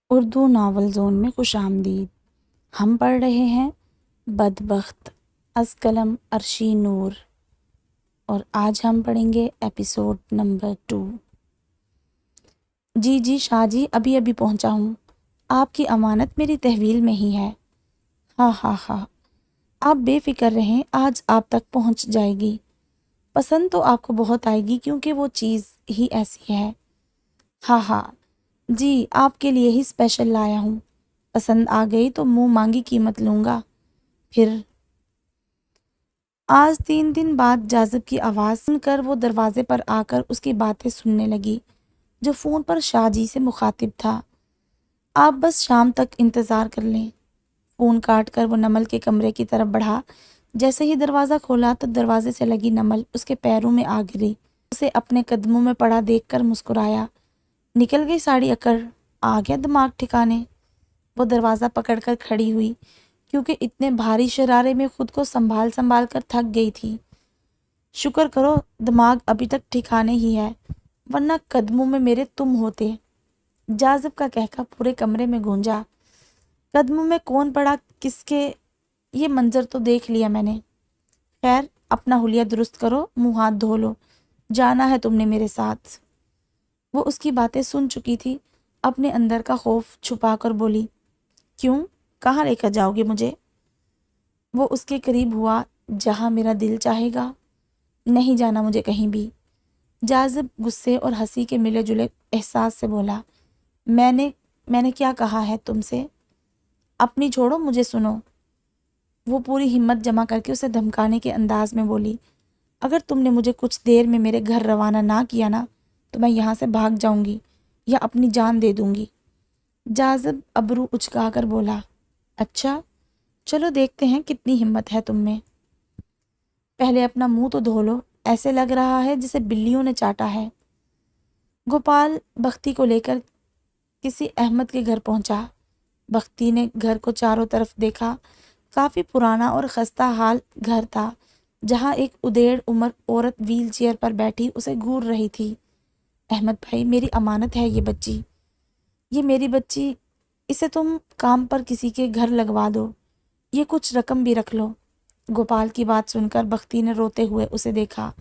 Urdu novel zone میں خوش آمدید۔ ہم پڑھ رہے ہیں بدبخت از قلم عرشی نور، اور آج ہم پڑھیں گے ایپیسوڈ نمبر 2۔ جی شاہ جی، ابھی پہنچا ہوں۔ آپ کی امانت میری تحویل میں ہی ہے۔ ہاں، آپ بے فکر رہیں، آج آپ تک پہنچ جائے گی۔ پسند تو آپ کو بہت آئے گی کیونکہ وہ چیز ہی ایسی ہے۔ ہاں جی، آپ کے لیے ہی اسپیشل لایا ہوں۔ پسند آ گئی تو منہ مانگی قیمت لوں گا۔ پھر آج 3 دن بعد جاذب کی آواز سن کر وہ دروازے پر آ کر اس کی باتیں سننے لگی، جو فون پر شاہ جی سے مخاطب تھا۔ آپ بس شام تک انتظار کر لیں۔ فون کاٹ کر وہ نمل کے کمرے کی طرف بڑھا۔ جیسے ہی دروازہ کھولا تو دروازے سے لگی نمل اس کے پیروں میں آ گری۔ اسے اپنے قدموں میں پڑا دیکھ کر مسکرایا۔ نکل گئی ساڑی اکڑ، آ گیا دماغ ٹھکانے۔ وہ دروازہ پکڑ کر کھڑی ہوئی کیونکہ اتنے بھاری شرارے میں خود کو سنبھال کر تھک گئی تھی۔ شکر کرو دماغ ابھی تک ٹھکانے ہی ہے، ورنہ قدموں میں میرے تم ہوتے۔ جاذب کا کہکا پورے کمرے میں گونجا۔ قدموں میں کون پڑا کس کے، یہ منظر تو دیکھ لیا میں نے۔ خیر، اپنا حلیہ درست کرو، منہ ہاتھ دھو لو، جانا ہے تم نے میرے ساتھ۔ وہ اس کی باتیں سن چکی تھی، اپنے اندر کا خوف چھپا کر بولی، کیوں، کہاں لے کر جاؤ گے مجھے؟ وہ اس کے قریب ہوا، جہاں میرا دل چاہے گا۔ نہیں جانا مجھے کہیں بھی۔ جاذب غصے اور ہنسی کے ملے جلے احساس سے بولا، میں نے کیا کہا ہے تم سے؟ اپنی چھوڑو، مجھے سنو۔ وہ پوری ہمت جمع کر کے اسے دھمکانے کے انداز میں بولی، اگر تم نے مجھے کچھ دیر میں میرے گھر روانہ نہ کیا نا تو میں یہاں سے بھاگ جاؤں گی یا اپنی جان دے دوں گی۔ جاذب ابرو اچکا کر بولا، اچھا چلو دیکھتے ہیں کتنی ہمت ہے تم میں۔ پہلے اپنا منہ تو دھو لو، ایسے لگ رہا ہے جسے بلیوں نے چاٹا ہے۔ گوپال بختی کو لے کر کسی احمد کے گھر پہنچا۔ بختی نے گھر کو چاروں طرف دیکھا۔ کافی پرانا اور خستہ حال گھر تھا، جہاں ایک ادیڑ عمر عورت ویل چیئر پر بیٹھی اسے گھور رہی تھی۔ احمد بھائی، میری امانت ہے یہ میری بچی، اسے تم کام پر کسی کے گھر لگوا دو، یہ کچھ رقم بھی رکھ لو۔ گوپال کی بات سن کر بختی نے روتے ہوئے اسے دیکھا۔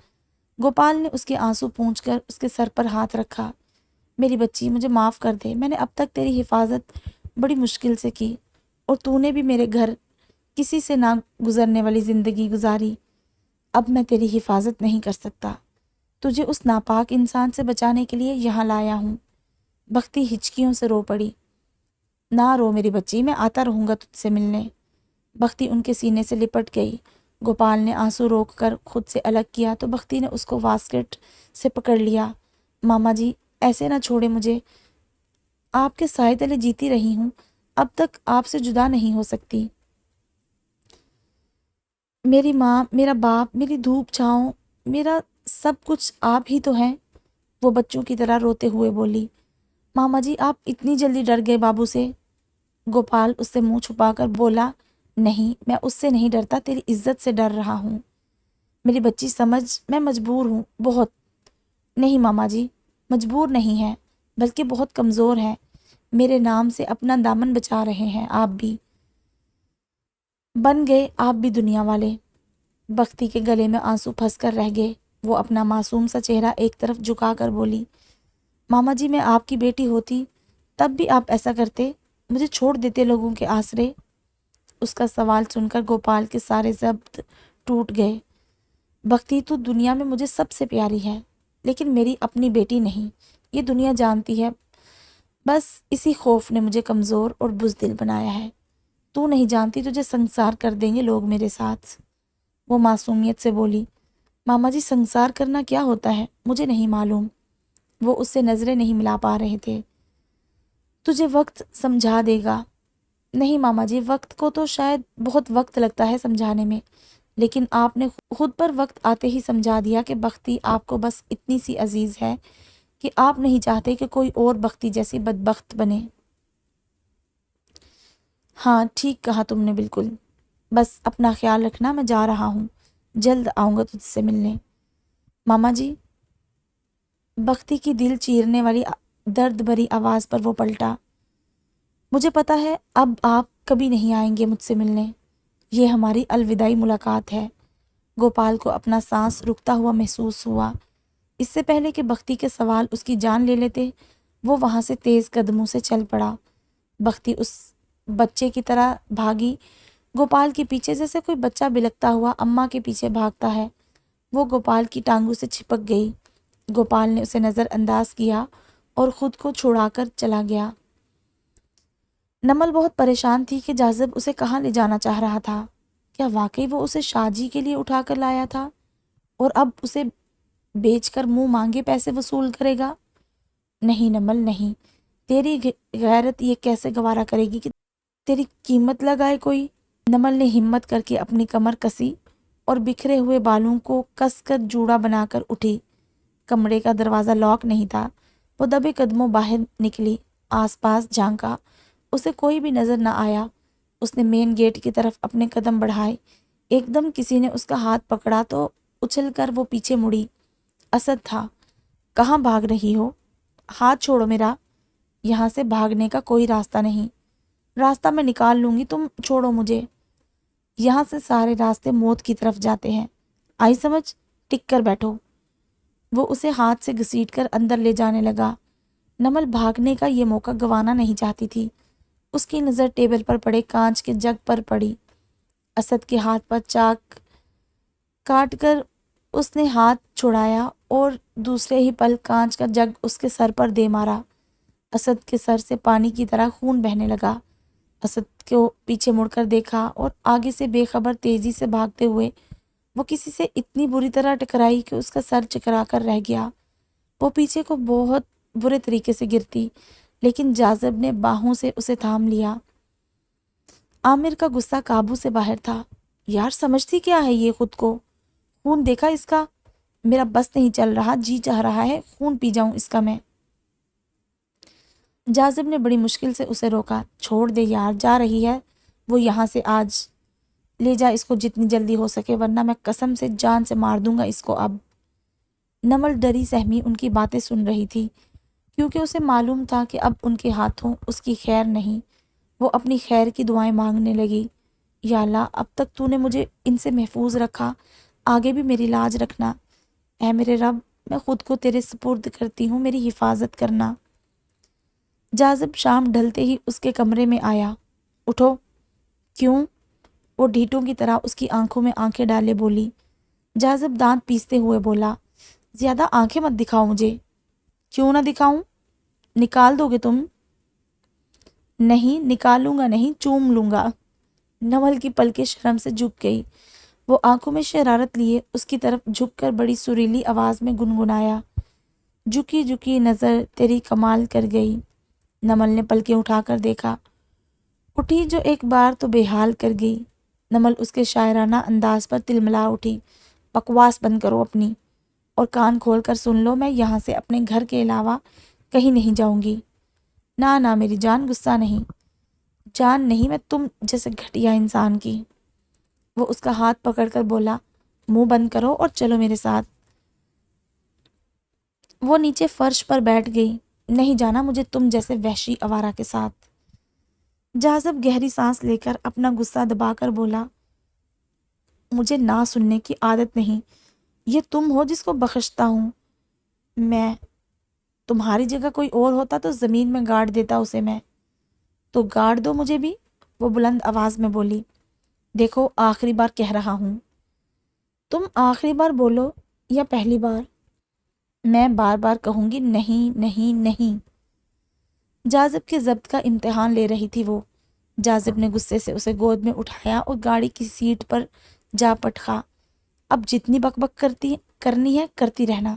گوپال نے اس کے آنسو پونچھ کر اس کے سر پر ہاتھ رکھا۔ میری بچی، مجھے معاف کر دے، میں نے اب تک تیری حفاظت بڑی مشکل سے کی، اور تو نے بھی میرے گھر کسی سے نہ گزرنے والی زندگی گزاری۔ اب میں تیری حفاظت نہیں کر سکتا، تجھے اس ناپاک انسان سے بچانے کے لیے یہاں لایا ہوں۔ بختی ہچکیوں سے رو پڑی۔ نہ رو میری بچی، میں آتا رہوں گا تجھ سے ملنے۔ بختی ان کے سینے سے لپٹ گئی۔ گوپال نے آنسو روک کر خود سے الگ کیا تو بختی نے اس کو واسکٹ سے پکڑ لیا۔ ماما جی، ایسے نہ چھوڑے مجھے، آپ کے سائے تلے جیتی رہی ہوں، اب تک آپ سے جدا نہیں ہو سکتی۔ میری ماں، میرا باپ، میری دھوپ چھاؤں، میرا سب کچھ آپ ہی تو ہیں۔ وہ بچوں کی طرح روتے ہوئے بولی، ماما جی آپ اتنی جلدی ڈر گئے بابو سے؟ گوپال اس سے منہ چھپا کر بولا، نہیں، میں اس سے نہیں ڈرتا، تیری عزت سے ڈر رہا ہوں۔ میری بچی سمجھ، میں مجبور ہوں بہت۔ نہیں ماما جی، مجبور نہیں ہے، بلکہ بہت کمزور ہے۔ میرے نام سے اپنا دامن بچا رہے ہیں آپ بھی، بن گئے آپ بھی دنیا والے۔ بختی کے گلے میں آنسو پھنس کر رہ گئے۔ وہ اپنا معصوم سا چہرہ ایک طرف جھکا کر بولی، ماما جی میں آپ کی بیٹی ہوتی تب بھی آپ ایسا کرتے، مجھے چھوڑ دیتے لوگوں کے آسرے؟ اس کا سوال سن کر گوپال کے سارے ضبط ٹوٹ گئے۔ بختی، تو دنیا میں مجھے سب سے پیاری ہے، لیکن میری اپنی بیٹی نہیں، یہ دنیا جانتی ہے۔ بس اسی خوف نے مجھے کمزور اور بزدل بنایا ہے۔ تو نہیں جانتی تجھے سنسار کر دیں گے لوگ میرے ساتھ۔ وہ معصومیت سے بولی، ماما جی سنسار کرنا کیا ہوتا ہے مجھے نہیں معلوم۔ وہ اس سے نظریں نہیں ملا پا رہے تھے۔ تجھے وقت سمجھا دے گا۔ نہیں ماما جی، وقت کو تو شاید بہت وقت لگتا ہے سمجھانے میں، لیکن آپ نے خود پر وقت آتے ہی سمجھا دیا کہ بختی آپ کو بس اتنی سی عزیز ہے کہ آپ نہیں چاہتے کہ کوئی اور بختی جیسی بدبخت بنے۔ ہاں ٹھیک کہا تم نے بالکل۔ بس اپنا خیال رکھنا، میں جا رہا ہوں، جلد آؤں گا تجھ سے ملنے۔ ماما جی، بختی کی دل چیرنے والی درد بھری آواز پر وہ پلٹا۔ مجھے پتا ہے اب آپ کبھی نہیں آئیں گے مجھ سے ملنے، یہ ہماری الوداعی ملاقات ہے۔ گوپال کو اپنا سانس رکتا ہوا محسوس ہوا۔ اس سے پہلے کہ بختی کے سوال اس کی جان لے لیتے، وہ وہاں سے تیز قدموں سے چل پڑا۔ بختی اس بچے کی طرح بھاگی گوپال کے پیچھے، جیسے کوئی بچہ بلکتا ہوا اماں کے پیچھے بھاگتا ہے۔ وہ گوپال کی ٹانگوں سے چپک گئی۔ گوپال نے اسے نظر انداز کیا اور خود کو چھڑا کر چلا گیا۔ نمل بہت پریشان تھی کہ جاذب اسے کہاں لے جانا چاہ رہا تھا۔ کیا واقعی وہ اسے شاہ جی کے لیے اٹھا کر لایا تھا اور اب اسے بیچ کر منہ مانگے پیسے وصول کرے گا؟ نہیں نمل نہیں، تیری غیرت یہ کیسے گوارا کرے گی کہ تیری قیمت لگائے کوئی؟ نمل نے ہمت کر کے اپنی کمر کسی اور بکھرے ہوئے بالوں کو کس کر جوڑا بنا کر اٹھی۔ کمرے کا دروازہ لاک نہیں تھا۔ وہ دبے قدموں باہر نکلی، آس پاس جھانکا، اسے کوئی بھی نظر نہ آیا۔ اس نے مین گیٹ کی طرف اپنے قدم بڑھائے، ایک دم کسی نے اس کا ہاتھ پکڑا تو اچھل کر وہ پیچھے مڑی۔ اسد تھا۔ کہاں بھاگ رہی ہو؟ ہاتھ چھوڑو میرا، یہاں سے بھاگنے کا کوئی راستہ نہیں۔ راستہ میں نکال لوں گی، تم چھوڑو مجھے۔ یہاں سے سارے راستے موت کی طرف جاتے ہیں، آئی سمجھ؟ ٹک کر بیٹھو۔ وہ اسے ہاتھ سے گھسیٹ کر اندر لے جانے لگا۔ نمل بھاگنے کا یہ موقع گنوانا نہیں چاہتی تھی۔ اس کی نظر ٹیبل پر پڑے کانچ کے جگ پر پڑی۔ اسد کے ہاتھ پر چاک کاٹ کر اس نے ہاتھ چھڑایا اور دوسرے ہی پل کانچ کا جگ اس کے سر پر دے مارا۔ اسد کے سر سے پانی کی طرح خون بہنے لگا۔ اسد کو پیچھے مڑ کر دیکھا اور آگے سے بے خبر تیزی سے بھاگتے ہوئے وہ کسی سے اتنی بری طرح ٹکرائی کہ اس کا سر چکرا کر رہ گیا۔ وہ پیچھے کو بہت برے طریقے سے گرتی، لیکن جاذب نے باہوں سے اسے تھام لیا۔ عامر کا غصہ قابو سے باہر تھا۔ یار سمجھتی کیا ہے یہ خود کو؟ خون دیکھا اس کا؟ میرا بس نہیں چل رہا، جی چاہ رہا ہے خون پی جاؤں اس کا میں۔ جاذب نے بڑی مشکل سے اسے روکا۔ چھوڑ دے یار، جا رہی ہے وہ یہاں سے، آج لے جا اس کو جتنی جلدی ہو سکے، ورنہ میں قسم سے جان سے مار دوں گا اس کو اب۔ نمل ڈری سہمی ان کی باتیں سن رہی تھی، کیونکہ اسے معلوم تھا کہ اب ان کے ہاتھوں اس کی خیر نہیں۔ وہ اپنی خیر کی دعائیں مانگنے لگی۔ یا اللہ، اب تک تو نے مجھے ان سے محفوظ رکھا، آگے بھی میری لاج رکھنا۔ اے میرے رب، میں خود کو تیرے سپرد کرتی ہوں، میری حفاظت کرنا۔ جاذب شام ڈھلتے ہی اس کے کمرے میں آیا۔ اٹھو۔ کیوں؟ وہ ڈھیٹوں کی طرح اس کی آنکھوں میں آنکھیں ڈالے بولی۔ جاذب دانت پیستے ہوئے بولا، زیادہ آنکھیں مت دکھاؤ مجھے۔ کیوں نہ دکھاؤں؟ نکال دو گے تم؟ نہیں نکالوں گا نہیں، چوم لوں گا۔ نمل کی پلکیں شرم سے جھک گئی۔ وہ آنکھوں میں شرارت لیے اس کی طرف جھک کر بڑی سریلی آواز میں گنگنایا، جھکی جھکی نظر تیری کمال کر گئی۔ نمل نے پلکیں اٹھا کر دیکھا، اٹھی جو ایک بار تو بے حال کر گئی۔ نمل اس کے شاعرانہ انداز پر تلملا اٹھی۔ بکواس بند کرو اپنی، اور کان کھول کر سن لو، میں یہاں سے اپنے گھر کے علاوہ کہیں نہیں جاؤں گی۔ نہ میری جان، غصہ نہیں، جان نہیں میں تم جیسے گھٹیا انسان کی۔ وہ اس کا ہاتھ پکڑ کر بولا، منہ بند کرو اور چلو میرے ساتھ۔ وہ نیچے فرش پر بیٹھ گئی۔ نہیں جانا مجھے تم جیسے وحشی آوارہ کے ساتھ۔ جاذب گہری سانس لے کر اپنا غصہ دبا کر بولا، مجھے نہ سننے کی عادت نہیں، یہ تم ہو جس کو بخشتا ہوں میں۔ تمہاری جگہ کوئی اور ہوتا تو زمین میں گاڑ دیتا اسے میں۔ تو گاڑ دو مجھے بھی، وہ بلند آواز میں بولی۔ دیکھو آخری بار کہہ رہا ہوں۔ تم آخری بار بولو یا پہلی بار؟ میں بار بار کہوں گی، نہیں نہیں نہیں۔ جاذب کے ضبط کا امتحان لے رہی تھی وہ۔ جاذب نے غصے سے اسے گود میں اٹھایا اور گاڑی کی سیٹ پر جا پٹکا۔ اب جتنی بک بک کرنی ہے کرتی رہنا۔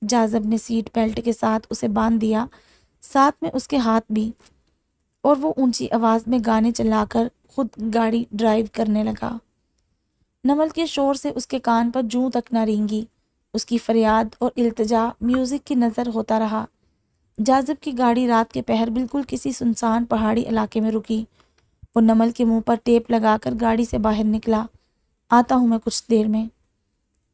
جاذب نے سیٹ بیلٹ کے ساتھ اسے باندھ دیا، ساتھ میں اس کے ہاتھ بھی، اور وہ اونچی آواز میں گانے چلا کر خود گاڑی ڈرائیو کرنے لگا۔ نمل کے شور سے اس کے کان پر جوں تک نہ رینگی۔ اس کی فریاد اور التجا میوزک کی نظر ہوتا رہا۔ جاذب کی گاڑی رات کے پہر بالکل کسی سنسان پہاڑی علاقے میں رکی۔ وہ نمل کے منہ پر ٹیپ لگا کر گاڑی سے باہر نکلا۔ آتا ہوں میں کچھ دیر میں۔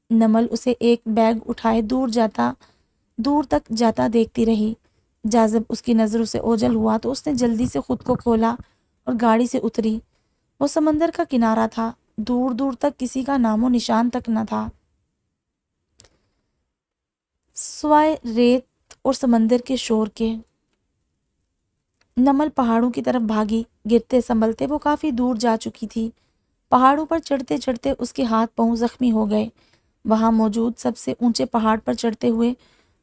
نمل اسے ایک بیگ اٹھائے دور تک جاتا دیکھتی رہی۔ جاذب اس کی نظروں سے اوجھل ہوا تو اس نے جلدی سے خود کو کھولا اور گاڑی سے اتری۔ وہ سمندر کا کنارہ تھا، دور دور تک کسی کا نام و نشان تک نہ تھا، سوائے ریت اور سمندر کے شور کے۔ نمل پہاڑوں کی طرف بھاگی، گرتے سنبھلتے وہ کافی دور جا چکی تھی۔ پہاڑوں پر چڑھتے چڑھتے اس کے ہاتھ پاؤں زخمی ہو گئے۔ وہاں موجود سب سے اونچے پہاڑ پر چڑھتے ہوئے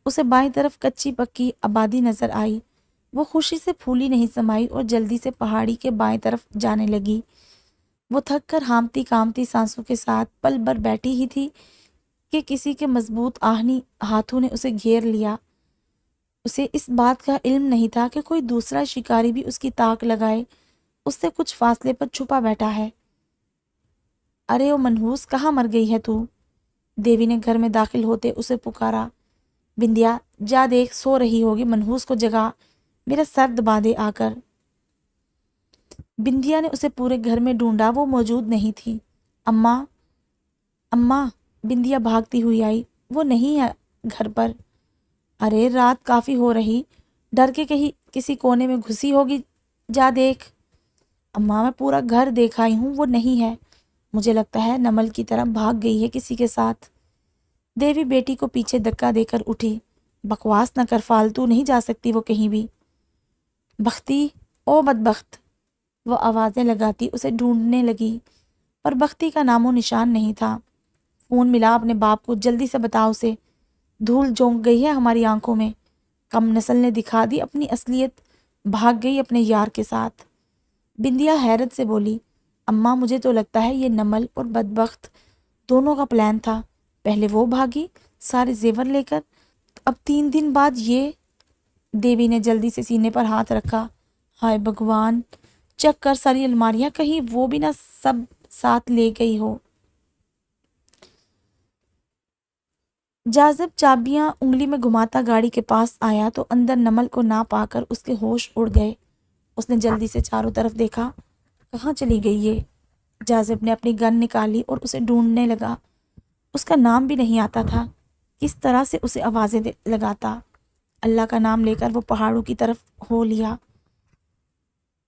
اسے بائیں طرف کچی پکی آبادی نظر آئی۔ وہ خوشی سے پھولی نہیں سمائی اور جلدی سے پہاڑی کے بائیں طرف جانے لگی۔ وہ تھک کر ہامتی کامتی سانسوں کے ساتھ پل بھر بیٹھی ہی تھی کہ کسی کے مضبوط آہنی ہاتھوں نے اسے گھیر لیا۔ اسے اس بات کا علم نہیں تھا کہ کوئی دوسرا شکاری بھی اس کی تاک لگائے اس سے کچھ فاصلے پر چھپا بیٹھا ہے۔ ارے او منحوس، کہاں مر گئی ہے تو؟ دیوی نے گھر میں داخل ہوتے اسے پکارا۔ بندیا، جا دیکھ، سو رہی ہوگی، منحوس کو جگا، میرا سر دبا دے آ کر۔ بندیا نے اسے پورے گھر میں ڈھونڈا، وہ موجود نہیں تھی۔ اماں، اماں، بندیا بھاگتی ہوئی آئی، وہ نہیں ہے گھر پر۔ ارے رات کافی ہو رہی، ڈر کے کہیں کسی کونے میں گھسی ہوگی، جا دیکھ۔ اماں، میں پورا گھر دیکھ آئی ہوں، وہ نہیں ہے، مجھے لگتا ہے نمل کی طرح بھاگ گئی ہے کسی کے ساتھ۔ دیوی بیٹی کو پیچھے دھکا دے کر اٹھی۔ بکواس نہ کر، فالتو نہیں جا سکتی وہ کہیں بھی۔ بختی، او بدبخت، وہ آوازیں لگاتی اسے ڈھونڈنے لگی، پر بختی کا نام و نشان نہیں تھا۔ فون ملا اپنے باپ کو، جلدی سے بتا اسے، دھول جھونک گئی ہے ہماری آنکھوں میں، کم نسل نے دکھا دی اپنی اصلیت، بھاگ گئی اپنے یار کے ساتھ۔ بندیا حیرت سے بولی، اماں مجھے تو لگتا ہے یہ نمل اور بدبخت دونوں کا پلان تھا، پہلے وہ بھاگی سارے زیور لے کر، اب 3 دن بعد یہ۔ دیوی نے جلدی سے سینے پر ہاتھ رکھا، ہائے بھگوان، چیک کر ساری الماریاں، کہیں وہ بھی نہ سب ساتھ لے گئی ہو۔ جاذب چابیاں انگلی میں گھماتا گاڑی کے پاس آیا تو اندر نمل کو نہ پا کر اس کے ہوش اڑ گئے۔ اس نے جلدی سے چاروں طرف دیکھا، کہاں چلی گئی یہ؟ جاذب نے اپنی گن نکالی اور اسے ڈھونڈنے لگا۔ اس کا نام بھی نہیں آتا تھا، کس طرح سے اسے آوازیں لگاتا۔ اللہ کا نام لے کر وہ پہاڑوں کی طرف ہو لیا۔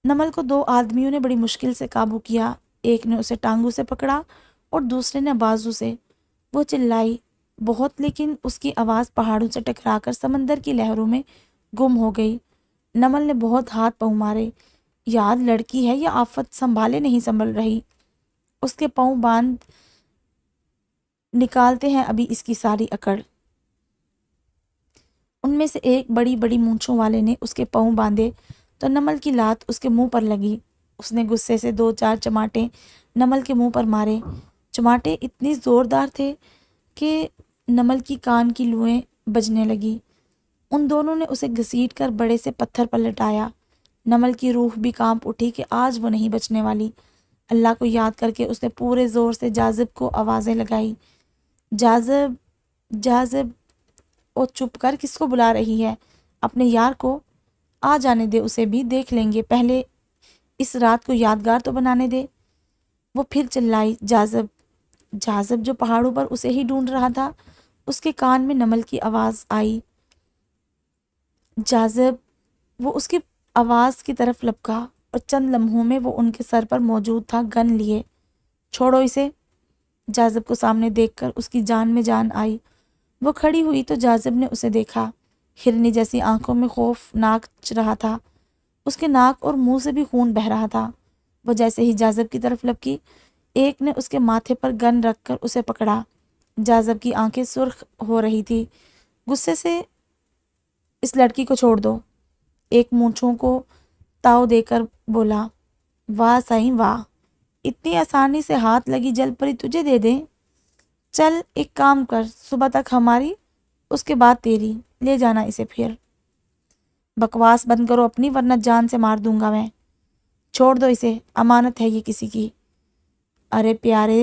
نمل کو 2 آدمیوں نے بڑی مشکل سے قابو کیا، ایک نے اسے ٹانگوں سے پکڑا اور دوسرے نے بازو سے۔ وہ چلائی بہت، لیکن اس کی آواز پہاڑوں سے ٹکرا کر سمندر کی لہروں میں گم ہو گئی۔ نمل نے بہت ہاتھ پاؤں مارے، یاد لڑکی ہے یا آفت، سنبھالے نہیں سنبھل رہی، اس کے پاؤں باندھ نکالتے ہیں ابھی اس کی ساری اکڑ۔ ان میں سے ایک بڑی بڑی مونچھوں والے نے اس کے پاؤں باندھے تو نمل کی لات اس کے منہ پر لگی۔ اس نے غصے سے 2-4 چماٹے نمل کے منہ پر مارے۔ چماٹے اتنی زوردار تھے کہ نمل کی کان کی لوئیں بجنے لگی۔ ان دونوں نے اسے گھسیٹ کر بڑے سے پتھر پر لٹایا۔ نمل کی روح بھی کانپ اٹھی کہ آج وہ نہیں بچنے والی۔ اللہ کو یاد کر کے اس نے پورے زور سے جاذب کو آوازیں لگائی، جاذب، جاذب، او چپ کر، کس کو بلا رہی ہے؟ اپنے یار کو، آ جانے دے اسے بھی، دیکھ لیں گے، پہلے اس رات کو یادگار تو بنانے دے۔ وہ پھر چلائی، جاذب، جاذب جو پہاڑوں پر اسے ہی ڈھونڈ رہا تھا۔ اس کے کان میں نمل کی آواز آئی، جاذب۔ وہ اس کی آواز کی طرف لپکا اور چند لمحوں میں وہ ان کے سر پر موجود تھا، گن لیے۔ چھوڑو اسے۔ جاذب کو سامنے دیکھ کر اس کی جان میں جان آئی۔ وہ کھڑی ہوئی تو جاذب نے اسے دیکھا، ہرنی جیسی آنکھوں میں خوف ناچ رہا تھا، اس کے ناک اور منہ سے بھی خون بہہ رہا تھا۔ وہ جیسے ہی جاذب کی طرف لپکی، ایک نے اس کے ماتھے پر گن رکھ کر اسے پکڑا۔ جاذب کی آنکھیں سرخ ہو رہی تھی، غصے سے، اس لڑکی کو چھوڑ دو، ایک مونچھوں کو تاؤ دے کر بولا۔ واہ سائیں واہ، اتنی آسانی سے ہاتھ لگی جل پری تجھے دے دیں؟ چل ایک کام کر، صبح تک ہماری، اس کے بعد تیری، لے جانا اسے پھر۔ بکواس بند کرو اپنی، ورنہ جان سے مار دوں گا میں۔ چھوڑ دو اسے، امانت ہے یہ کسی کی۔ ارے پیارے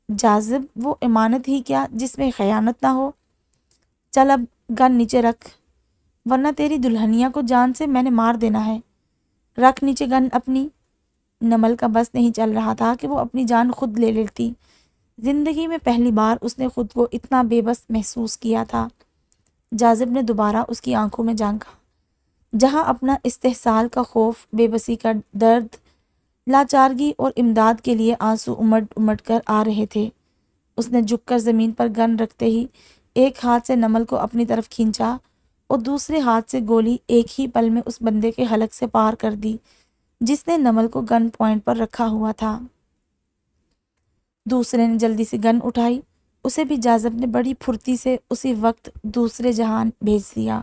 جاذب، وہ امانت ہی کیا جس میں خیانت نہ ہو۔ چل اب گن نیچے رکھ، ورنہ تیری دلہنیا کو جان سے میں نے مار دینا ہے۔ رکھ نیچے گن اپنی۔ نمل کا بس نہیں چل رہا تھا کہ وہ اپنی جان خود لے لیتی۔ زندگی میں پہلی بار اس نے خود کو اتنا بے بس محسوس کیا تھا۔ جاذب نے دوبارہ اس کی آنکھوں میں جھانکا۔ جہاں اپنا استحصال کا خوف، بے بسی کا درد، لاچارگی اور امداد کے لیے آنسو امٹ امٹ کر آ رہے تھے۔ اس نے جھک کر زمین پر گن رکھتے ہی ایک ہاتھ سے نمل کو اپنی طرف کھینچا اور دوسرے ہاتھ سے گولی ایک ہی پل میں اس بندے کے حلق سے پار کر دی جس نے نمل کو گن پوائنٹ پر رکھا ہوا تھا۔ دوسرے نے جلدی سے گن اٹھائی، اسے بھی جاذب نے بڑی پھرتی سے اسی وقت دوسرے جہان بھیج دیا۔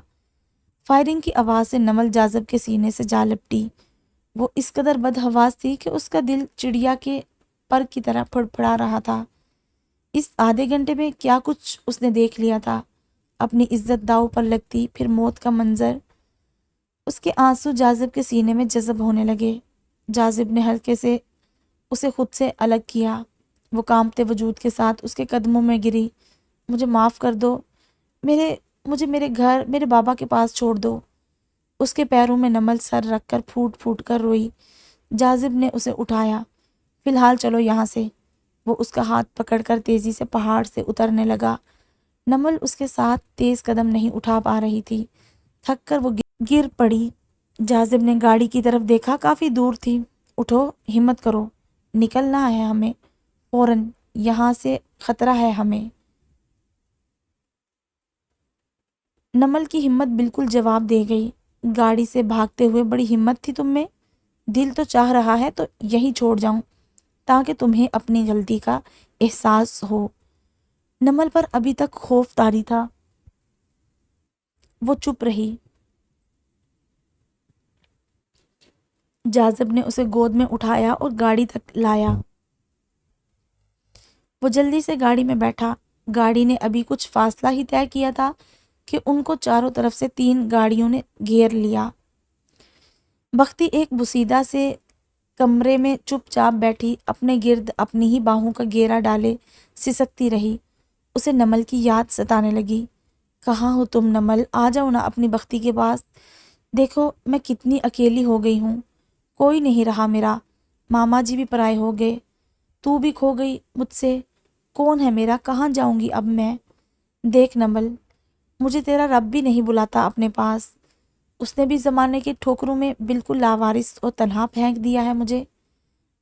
فائرنگ کی آواز سے نمل جاذب کے سینے سے جا لپٹی۔ وہ اس قدر بدحواس تھی کہ اس کا دل چڑیا کے پر کی طرح پھڑپڑا رہا تھا۔ اس آدھے گھنٹے میں کیا کچھ اس نے دیکھ لیا تھا، اپنی عزت داؤ پر لگتی، پھر موت کا منظر۔ اس کے آنسو جاذب کے سینے میں جذب ہونے لگے۔ جاذب نے ہلکے سے اسے خود سے الگ کیا۔ وہ کانپتے وجود کے ساتھ اس کے قدموں میں گری۔ مجھے معاف کر دو، مجھے میرے گھر، میرے بابا کے پاس چھوڑ دو۔ اس کے پیروں میں نمل سر رکھ کر پھوٹ پھوٹ کر روئی۔ جاذب نے اسے اٹھایا۔ فی الحال چلو یہاں سے۔ وہ اس کا ہاتھ پکڑ کر تیزی سے پہاڑ سے اترنے لگا۔ نمل اس کے ساتھ تیز قدم نہیں اٹھا پا رہی تھی۔ تھک کر وہ گر پڑی۔ جاذب نے گاڑی کی طرف دیکھا، کافی دور تھی۔ اٹھو، ہمت کرو، نکلنا ہے ہمیں فوراً، یہاں سے خطرہ ہے ہمیں۔ نمل کی ہمت بالکل جواب دے گئی۔ گاڑی سے بھاگتے ہوئے، بڑی ہمت تھی تم میں، دل تو چاہ رہا ہے تو یہیں چھوڑ جاؤں تاکہ تمہیں اپنی غلطی کا احساس ہو۔ نمل پر ابھی تک خوف طاری تھا۔ وہ چپ رہی۔ جاذب نے اسے گود میں اٹھایا اور گاڑی تک لایا۔ وہ جلدی سے گاڑی میں بیٹھا۔ گاڑی نے ابھی کچھ فاصلہ ہی طے کیا تھا کہ ان کو چاروں طرف سے 3 گاڑیوں نے گھیر لیا۔ بختی ایک بوسیدہ سے کمرے میں چپ چاپ بیٹھی، اپنے گرد اپنی ہی باہوں کا گھیرا ڈالے سسکتی رہی۔ اسے نمل کی یاد ستانے لگی۔ کہاں ہو تم نمل؟ آ جاؤ نا اپنی بختی کے پاس۔ دیکھو میں کتنی اکیلی ہو گئی ہوں، کوئی نہیں رہا میرا، ماما جی بھی پرائے ہو گئے، تو بھی کھو گئی مجھ سے، کون ہے میرا؟ کہاں جاؤں گی اب میں؟ دیکھ نمل، مجھے تیرا رب بھی نہیں بلاتا اپنے پاس، اس نے بھی زمانے کے ٹھوکروں میں بالکل لاوارث اور تنہا پھینک دیا ہے مجھے۔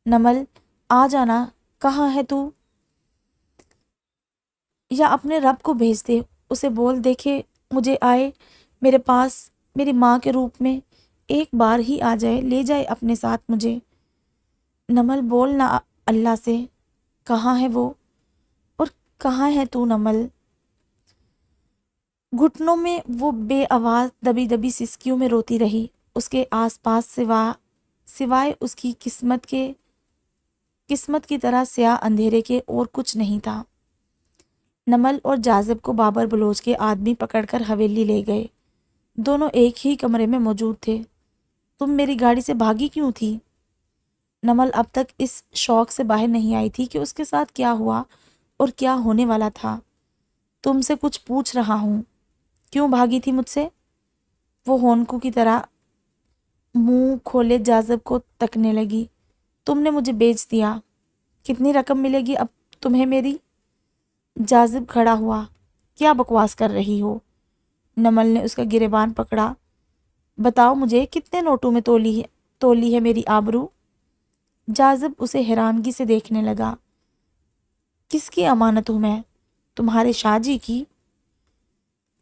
نمل آ جانا، کہاں ہے تو؟ یا اپنے رب کو بھیج دے، اسے بول دیکھے مجھے آئے میرے پاس، میری ماں کے روپ میں، ایک بار ہی آ جائے، لے جائے اپنے ساتھ مجھے۔ نمل بولنا اللہ سے، کہاں ہے وہ اور کہاں ہے تو نمل؟ گھٹنوں میں وہ بے آواز دبی دبی سسکیوں میں روتی رہی۔ اس کے آس پاس سوائے اس کی قسمت کی طرح سیاہ اندھیرے کے اور کچھ نہیں تھا۔ نمل اور جاذب کو بابر بلوچ کے آدمی پکڑ کر حویلی لے گئے۔ دونوں ایک ہی کمرے میں موجود تھے۔ تم میری گاڑی سے بھاگی کیوں تھی؟ نمل اب تک اس شوق سے باہر نہیں آئی تھی کہ اس کے ساتھ کیا ہوا اور کیا ہونے والا تھا۔ تم سے کچھ پوچھ رہا ہوں، کیوں بھاگی تھی مجھ سے؟ وہ ہونکو کی طرح منہ کھولے جاذب کو تکنے لگی۔ تم نے مجھے بیچ دیا، کتنی رقم ملے گی اب تمہیں میری؟ جاذب کھڑا ہوا۔ کیا بکواس کر رہی ہو؟ نمل نے اس کا گریبان پکڑا۔ بتاؤ مجھے، کتنے نوٹوں میں تولی ہے میری آبرو؟ جاذب اسے حیرانگی سے دیکھنے لگا۔ کس کی امانت ہوں میں؟ تمہارے شاہ جی کی؟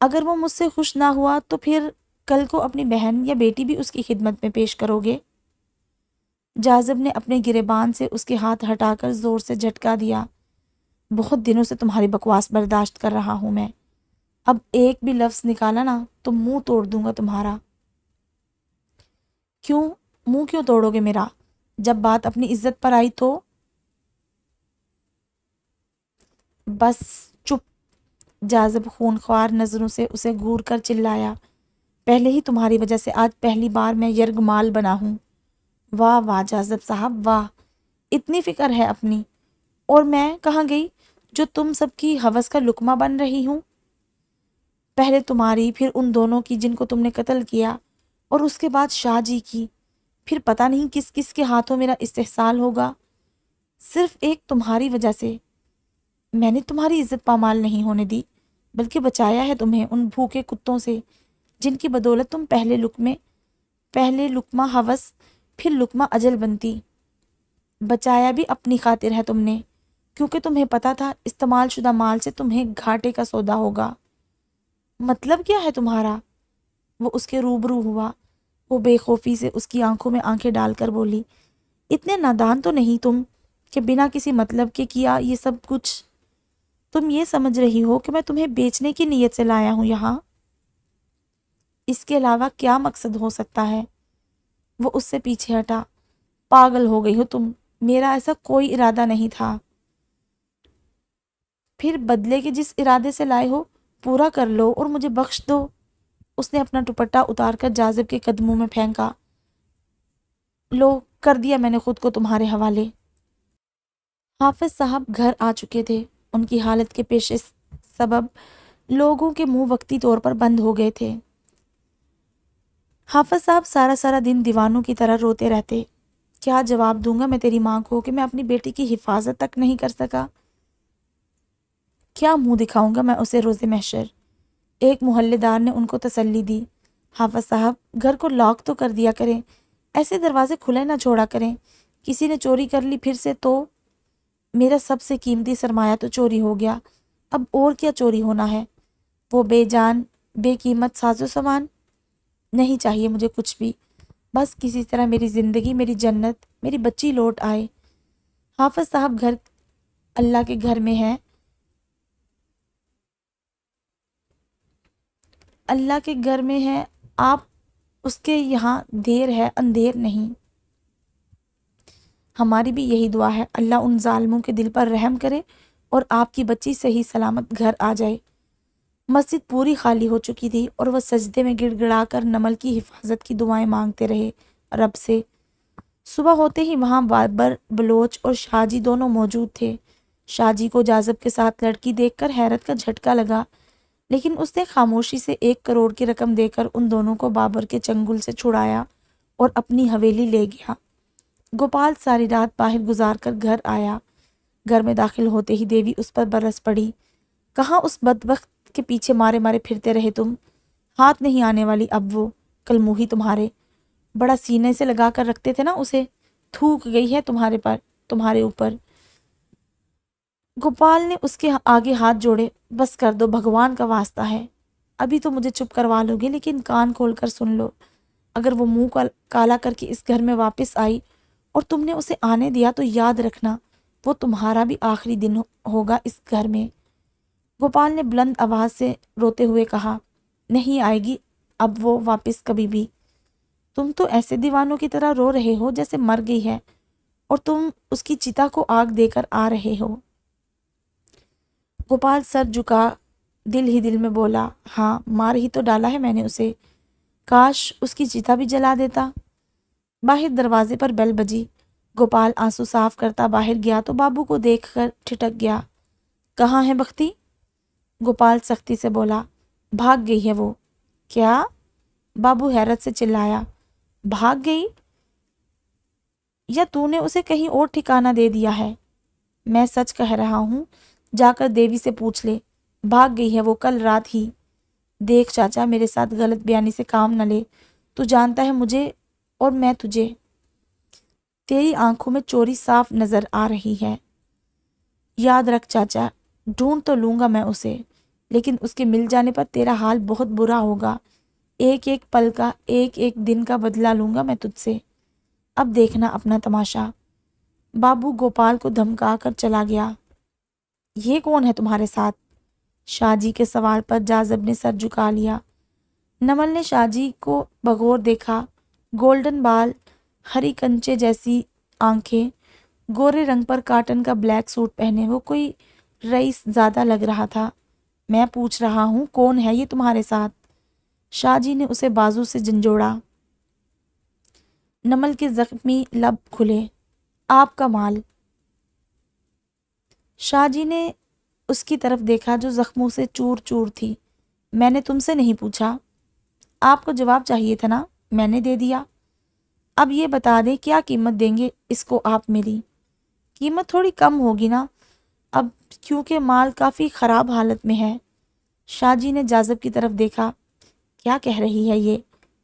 اگر وہ مجھ سے خوش نہ ہوا تو پھر کل کو اپنی بہن یا بیٹی بھی اس کی خدمت میں پیش کرو گے؟ جاذب نے اپنے گریبان سے اس کے ہاتھ ہٹا کر زور سے جھٹکا دیا۔ بہت دنوں سے تمہاری بکواس برداشت کر رہا ہوں میں، اب ایک بھی لفظ نکالا نا تو منہ توڑ دوں گا تمہارا۔ کیوں منہ کیوں توڑو گے میرا؟ جب بات اپنی عزت پر آئی تو؟ بس چپ۔ جاذب خونخوار نظروں سے اسے گور کر چلایا۔ پہلے ہی تمہاری وجہ سے آج پہلی بار میں یرغمال بنا ہوں۔ واہ واہ جاذب صاحب واہ، اتنی فکر ہے اپنی، اور میں کہاں گئی جو تم سب کی ہوس کا لقمہ بن رہی ہوں؟ پہلے تمہاری، پھر ان دونوں کی جن کو تم نے قتل کیا، اور اس کے بعد شاہ جی کی، پھر پتہ نہیں کس کس کے ہاتھوں میرا استحصال ہوگا۔ صرف ایک تمہاری وجہ سے میں نے تمہاری عزت پامال نہیں ہونے دی، بلکہ بچایا ہے تمہیں ان بھوکے کتوں سے جن کی بدولت تم پہلے لک میں پہلے لقمہ ہوس پھر لقمہ اجل بنتی۔ بچایا بھی اپنی خاطر ہے تم نے، کیونکہ تمہیں پتا تھا استعمال شدہ مال سے تمہیں گھاٹے کا سودا ہوگا۔ مطلب کیا ہے تمہارا؟ وہ اس کے روبرو ہوا۔ وہ بے خوفی سے اس کی آنکھوں میں آنکھیں ڈال کر بولی، اتنے نادان تو نہیں تم کہ بنا کسی مطلب کے کیا یہ سب کچھ؟ تم یہ سمجھ رہی ہو کہ میں تمہیں بیچنے کی نیت سے لایا ہوں یہاں؟ اس کے علاوہ کیا مقصد ہو سکتا ہے؟ وہ اس سے پیچھے ہٹا۔ پاگل ہو گئی ہو تم، میرا ایسا کوئی ارادہ نہیں تھا۔ پھر بدلے کے جس ارادے سے لائے ہو پورا کر لو اور مجھے بخش دو۔ اس نے اپنا دوپٹہ اتار کر جاذب کے قدموں میں پھینکا۔ لو، کر دیا میں نے خود کو تمہارے حوالے۔ حافظ صاحب گھر آ چکے تھے۔ ان کی حالت کے پیش سبب لوگوں کے منہ وقتی طور پر بند ہو گئے تھے۔ حافظ صاحب سارا دن دیوانوں کی طرح روتے رہتے۔ کیا جواب دوں گا میں تیری ماں کو کہ میں اپنی بیٹی کی حفاظت تک نہیں کر سکا؟ کیا منہ دکھاؤں گا میں اسے روز محشر؟ ایک محلے دار نے ان کو تسلی دی، حافظ صاحب گھر کو لاک تو کر دیا کریں، ایسے دروازے کھلے نہ چھوڑا کریں، کسی نے چوری کر لی پھر سے تو؟ میرا سب سے قیمتی سرمایہ تو چوری ہو گیا، اب اور کیا چوری ہونا ہے؟ وہ بے جان بے قیمت ساز و سامان؟ نہیں چاہیے مجھے کچھ بھی، بس کسی طرح میری زندگی، میری جنت، میری بچی لوٹ آئے۔ حافظ صاحب گھر اللہ کے گھر میں ہے، اللہ کے گھر میں ہے، آپ اس کے یہاں دیر ہے اندھیر نہیں۔ ہماری بھی یہی دعا ہے، اللہ ان ظالموں کے دل پر رحم کرے اور آپ کی بچی صحیح سلامت گھر آ جائے۔ مسجد پوری خالی ہو چکی تھی اور وہ سجدے میں گڑ گڑا کر نمل کی حفاظت کی دعائیں مانگتے رہے رب سے۔ صبح ہوتے ہی وہاں بابر بلوچ اور شاہ جی دونوں موجود تھے۔ شاہ جی کو جاذب کے ساتھ لڑکی دیکھ کر حیرت کا جھٹکا لگا، لیکن اس نے خاموشی سے 1 کروڑ کی رقم دے کر ان دونوں کو بابر کے چنگل سے چھڑایا اور اپنی حویلی لے گیا۔ گوپال ساری رات باہر گزار کر گھر آیا۔ گھر میں داخل ہوتے ہی دیوی اس پر برس پڑی۔ کہاں اس بدبخت کے پیچھے مارے مارے پھرتے رہے تم؟ ہاتھ نہیں آنے والی اب وہ کل موہی تمہارے، بڑا سینے سے لگا کر رکھتے تھے نا اسے، تھوک گئی ہے تمہارے اوپر۔ گوپال نے اس کے آگے ہاتھ جوڑے، بس کر دو، بھگوان کا واسطہ ہے، ابھی تو مجھے چپ کروا لو گے، لیکن کان کھول کر سن لو، اگر وہ منہ کالا کر کے اس گھر میں واپس آئی اور تم نے اسے آنے دیا تو یاد رکھنا وہ تمہارا بھی آخری دن ہوگا اس گھر میں۔ گوپال نے بلند آواز سے روتے ہوئے کہا، نہیں آئے گی اب وہ واپس کبھی بھی۔ تم تو ایسے دیوانوں کی طرح رو رہے ہو جیسے مر گئی ہے اور تم اس کی چتا کو آگ دے کر آ رہے ہو۔ گوپال سر جھکا دل ہی دل میں بولا، ہاں مار ہی تو ڈالا ہے میں نے اسے، کاش اس کی چتا بھی جلا دیتا۔ باہر دروازے پر بیل بجی۔ گوپال آنسو صاف کرتا باہر گیا تو بابو کو دیکھ کر ٹھٹک گیا۔ کہاں ہے بختی؟ گوپال سختی سے بولا، بھاگ گئی ہے وہ۔ کیا؟ بابو حیرت سے چلایا، بھاگ گئی؟ یا تو نے اسے کہیں اور ٹھکانہ دے دیا ہے؟ میں سچ کہہ رہا ہوں، جا کر دیوی سے پوچھ لے، بھاگ گئی ہے وہ کل رات ہی۔ دیکھ چاچا، میرے ساتھ غلط بیانی سے کام نہ لے، تو جانتا ہے مجھے اور میں تجھے۔ تیری آنکھوں میں چوری صاف نظر آ رہی ہے۔ یاد رکھ چاچا، ڈھونڈ تو لوں گا میں اسے، لیکن اس کے مل جانے پر تیرا حال بہت برا ہوگا۔ ایک ایک پل کا، ایک ایک دن کا بدلہ لوں گا میں تجھ سے۔ اب دیکھنا اپنا تماشا۔ بابو گوپال کو دھمکا کر چلا گیا۔ یہ کون ہے تمہارے ساتھ؟ شاہ جی کے سوال پر جاذب نے سر جھکا لیا۔ نمل نے شاہ جی کو بغور دیکھا، گولڈن بال، ہری کنچے جیسی آنکھیں، گورے رنگ پر کاٹن کا بلیک سوٹ پہنے وہ کوئی رئیس زیادہ لگ رہا تھا۔ میں پوچھ رہا ہوں کون ہے یہ تمہارے ساتھ؟ شاہ جی نے اسے بازو سے جھنجھوڑا۔ نمل کے زخمی لب کھلے، آپ کا مال۔ شاہ جی نے اس کی طرف دیکھا جو زخموں سے چور چور تھی۔ میں نے تم سے نہیں پوچھا، آپ کو جواب چاہیے تھا نا، میں نے دے دیا۔ اب یہ بتا دیں کیا قیمت دیں گے اس کو آپ میری؟ قیمت تھوڑی کم ہوگی نا اب، کیونکہ مال کافی خراب حالت میں ہے۔ شاہ جی نے جاذب کی طرف دیکھا، کیا کہہ رہی ہے یہ؟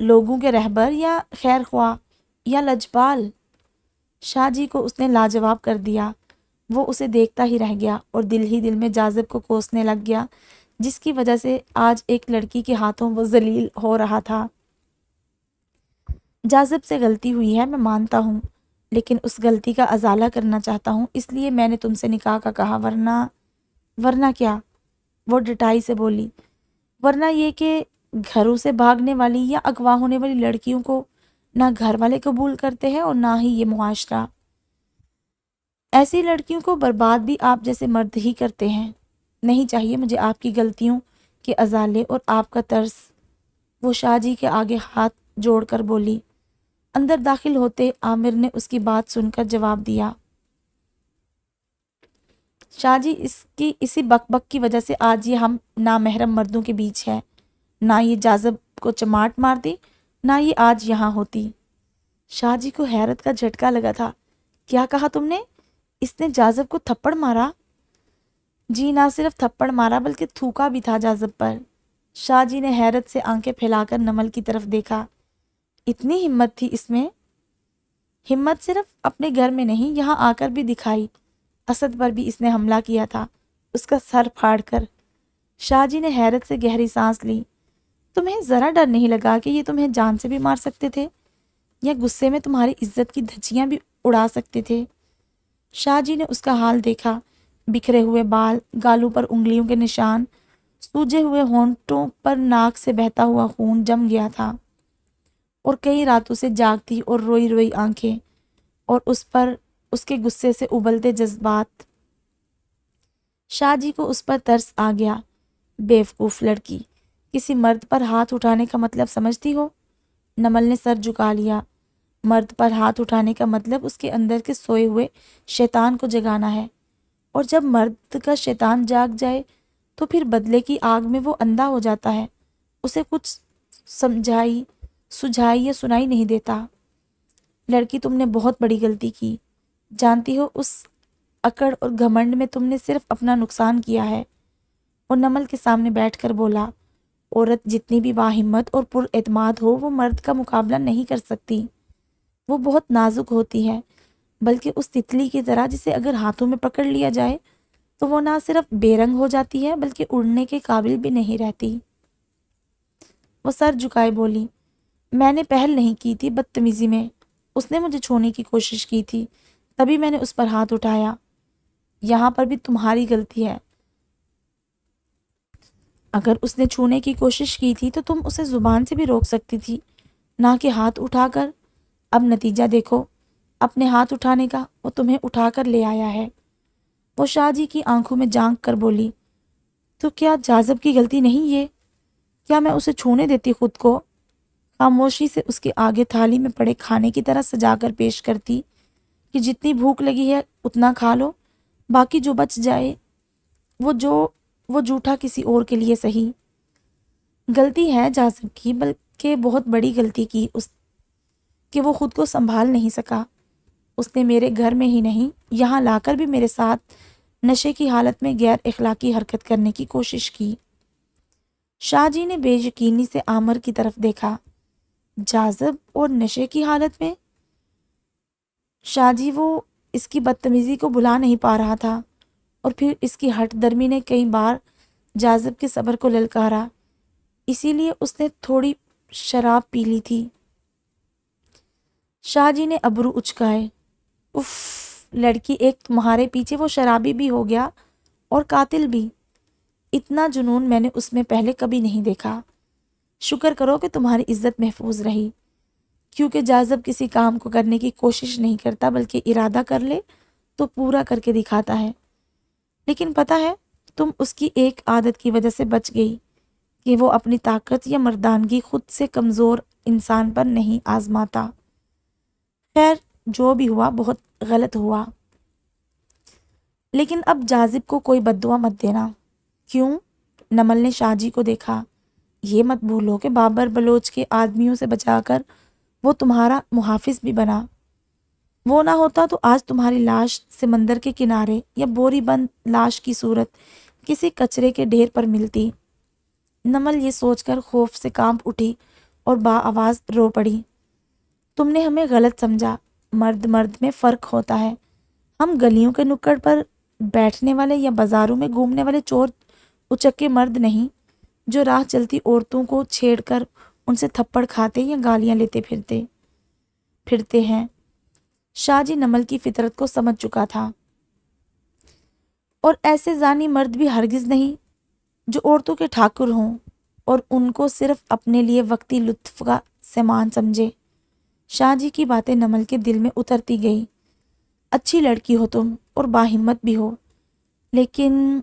لوگوں کے رہبر یا خیر خواہ یا لجپال؟ شاہ جی کو اس نے لاجواب کر دیا۔ وہ اسے دیکھتا ہی رہ گیا اور دل ہی دل میں جاذب کو کوسنے لگ گیا، جس کی وجہ سے آج ایک لڑکی کے ہاتھوں وہ ذلیل ہو رہا تھا۔ جاذب سے غلطی ہوئی ہے، میں مانتا ہوں، لیکن اس غلطی کا ازالہ کرنا چاہتا ہوں، اس لیے میں نے تم سے نکاح کا کہا، ورنہ کیا؟ وہ ڈٹائی سے بولی، ورنہ یہ کہ گھروں سے بھاگنے والی یا اغوا ہونے والی لڑکیوں کو نہ گھر والے قبول کرتے ہیں اور نہ ہی یہ معاشرہ۔ ایسی لڑکیوں کو برباد بھی آپ جیسے مرد ہی کرتے ہیں۔ نہیں چاہیے مجھے آپ کی غلطیوں کے ازالے اور آپ کا ترس۔ وہ شاہ جی کے آگے ہاتھ جوڑ کر بولی۔ اندر داخل ہوتے عامر نے اس کی بات سن کر جواب دیا، شاہ جی اسی بک بک کی وجہ سے آج یہ ہم نامحرم مردوں کے بیچ ہے۔ نہ یہ جاذب کو چماٹ مار دی، نہ یہ آج یہاں ہوتی۔ شاہ جی کو حیرت کا جھٹکا لگا تھا۔ کیا کہا تم نے؟ اس نے جاذب کو تھپڑ مارا؟ جی، نہ صرف تھپڑ مارا بلکہ تھوکا بھی تھا جاذب پر۔ شاہ جی نے حیرت سے آنکھیں پھیلا کر نمل کی طرف دیکھا۔ اتنی ہمت تھی اس میں؟ ہمت صرف اپنے گھر میں نہیں، یہاں آ کر بھی دکھائی۔ اسد پر بھی اس نے حملہ کیا تھا، اس کا سر پھاڑ کر۔ شاہ جی نے حیرت سے گہری سانس لی۔ تمہیں ذرا ڈر نہیں لگا کہ یہ تمہیں جان سے بھی مار سکتے تھے، یا غصے میں تمہاری عزت کی دھجیاں بھی اڑا سکتے تھے؟ شاہ جی نے اس کا حال دیکھا۔ بکھرے ہوئے بال، گالوں پر انگلیوں کے نشان، سوجے ہوئے ہونٹوں پر ناک سے بہتا ہوا خون جم گیا تھا، اور کئی راتوں سے جاگتی اور روئی روئی آنکھیں، اور اس پر اس کے غصے سے ابلتے جذبات۔ شاہ جی کو اس پر ترس آ گیا۔ بیوقوف لڑکی، کسی مرد پر ہاتھ اٹھانے کا مطلب سمجھتی ہو؟ نمل نے سر جھکا لیا۔ مرد پر ہاتھ اٹھانے کا مطلب اس کے اندر کے سوئے ہوئے شیطان کو جگانا ہے، اور جب مرد کا شیطان جاگ جائے تو پھر بدلے کی آگ میں وہ اندھا ہو جاتا ہے، اسے کچھ سجھائی یا سنائی نہیں دیتا۔ لڑکی، تم نے بہت بڑی غلطی کی، جانتی ہو اس اکڑ اور گھمنڈ میں تم نے صرف اپنا نقصان کیا ہے۔ اور نمل کے سامنے بیٹھ کر بولا، عورت جتنی بھی باہمت اور پر اعتماد ہو وہ مرد کا مقابلہ نہیں کر سکتی۔ وہ بہت نازک ہوتی ہے، بلکہ اس تتلی کی طرح جسے اگر ہاتھوں میں پکڑ لیا جائے تو وہ نہ صرف بے رنگ ہو جاتی ہے بلکہ اڑنے کے قابل بھی نہیں رہتی۔ وہ سر جھکائے بولی، میں نے پہل نہیں کی تھی بدتمیزی میں، اس نے مجھے چھونے کی کوشش کی تھی، تبھی میں نے اس پر ہاتھ اٹھایا۔ یہاں پر بھی تمہاری غلطی ہے۔ اگر اس نے چھونے کی کوشش کی تھی تو تم اسے زبان سے بھی روک سکتی تھی، نہ کہ ہاتھ اٹھا کر۔ اب نتیجہ دیکھو اپنے ہاتھ اٹھانے کا، وہ تمہیں اٹھا کر لے آیا ہے۔ وہ شاہ جی کی آنکھوں میں جھانک کر بولی، تو کیا جاذب کی غلطی نہیں یہ؟ کیا میں اسے چھونے دیتی خود کو؟ خاموشی سے اس کے آگے تھالی میں پڑے کھانے کی طرح سجا کر پیش کرتی کہ جتنی بھوک لگی ہے اتنا کھا لو، باقی جو بچ جائے وہ جھوٹا کسی اور کے لیے صحیح۔ غلطی ہے جاذب کی، بلکہ بہت بڑی غلطی کی اس کہ وہ خود کو سنبھال نہیں سکا۔ اس نے میرے گھر میں ہی نہیں، یہاں لا کر بھی میرے ساتھ نشے کی حالت میں غیر اخلاقی حرکت کرنے کی کوشش کی۔ شاہ جی نے بے یقینی سے عامر کی طرف دیکھا۔ جاذب اور نشے کی حالت میں؟ شاہ جی وہ اس کی بدتمیزی کو بھلا نہیں پا رہا تھا، اور پھر اس کی ہٹ درمی نے کئی بار جاذب کے صبر کو للکارا، اسی لیے اس نے تھوڑی شراب پی لی تھی۔ شاہ جی نے ابرو اچکائے۔ اف، لڑکی ایک، تمہارے پیچھے وہ شرابی بھی ہو گیا اور قاتل بھی۔ اتنا جنون میں نے اس میں پہلے کبھی نہیں دیکھا۔ شکر کرو کہ تمہاری عزت محفوظ رہی، کیونکہ جاذب کسی کام کو کرنے کی کوشش نہیں کرتا بلکہ ارادہ کر لے تو پورا کر کے دکھاتا ہے۔ لیکن پتہ ہے، تم اس کی ایک عادت کی وجہ سے بچ گئی کہ وہ اپنی طاقت یا مردانگی خود سے کمزور انسان پر نہیں آزماتا۔ خیر، جو بھی ہوا بہت غلط ہوا، لیکن اب جاذب کو کوئی بددعا مت دینا۔ کیوں؟ نمل نے شاہ جی کو دیکھا۔ یہ مت بھولو کہ بابر بلوچ کے آدمیوں سے بچا کر وہ تمہارا محافظ بھی بنا۔ وہ نہ ہوتا تو آج تمہاری لاش سمندر کے کنارے یا بوری بند لاش کی صورت کسی کچرے کے ڈھیر پر ملتی۔ نمل یہ سوچ کر خوف سے کانپ اٹھی اور آواز رو پڑی، تم نے ہمیں غلط سمجھا، مرد مرد میں فرق ہوتا ہے، ہم گلیوں کے نکڑ پر بیٹھنے والے یا بازاروں میں گھومنے والے چور اچکے مرد نہیں جو راہ چلتی عورتوں کو چھیڑ کر ان سے تھپڑ کھاتے یا گالیاں لیتے پھرتے ہیں۔ شاہ جی نمل کی فطرت کو سمجھ چکا تھا، اور ایسے زانی مرد بھی ہرگز نہیں جو عورتوں کے ٹھاکر ہوں اور ان کو صرف اپنے لیے وقتی لطف کا سامان سمجھے۔ شاہ جی کی باتیں نمل کے دل میں اترتی گئی۔ اچھی لڑکی ہو تم اور باہمت بھی ہو، لیکن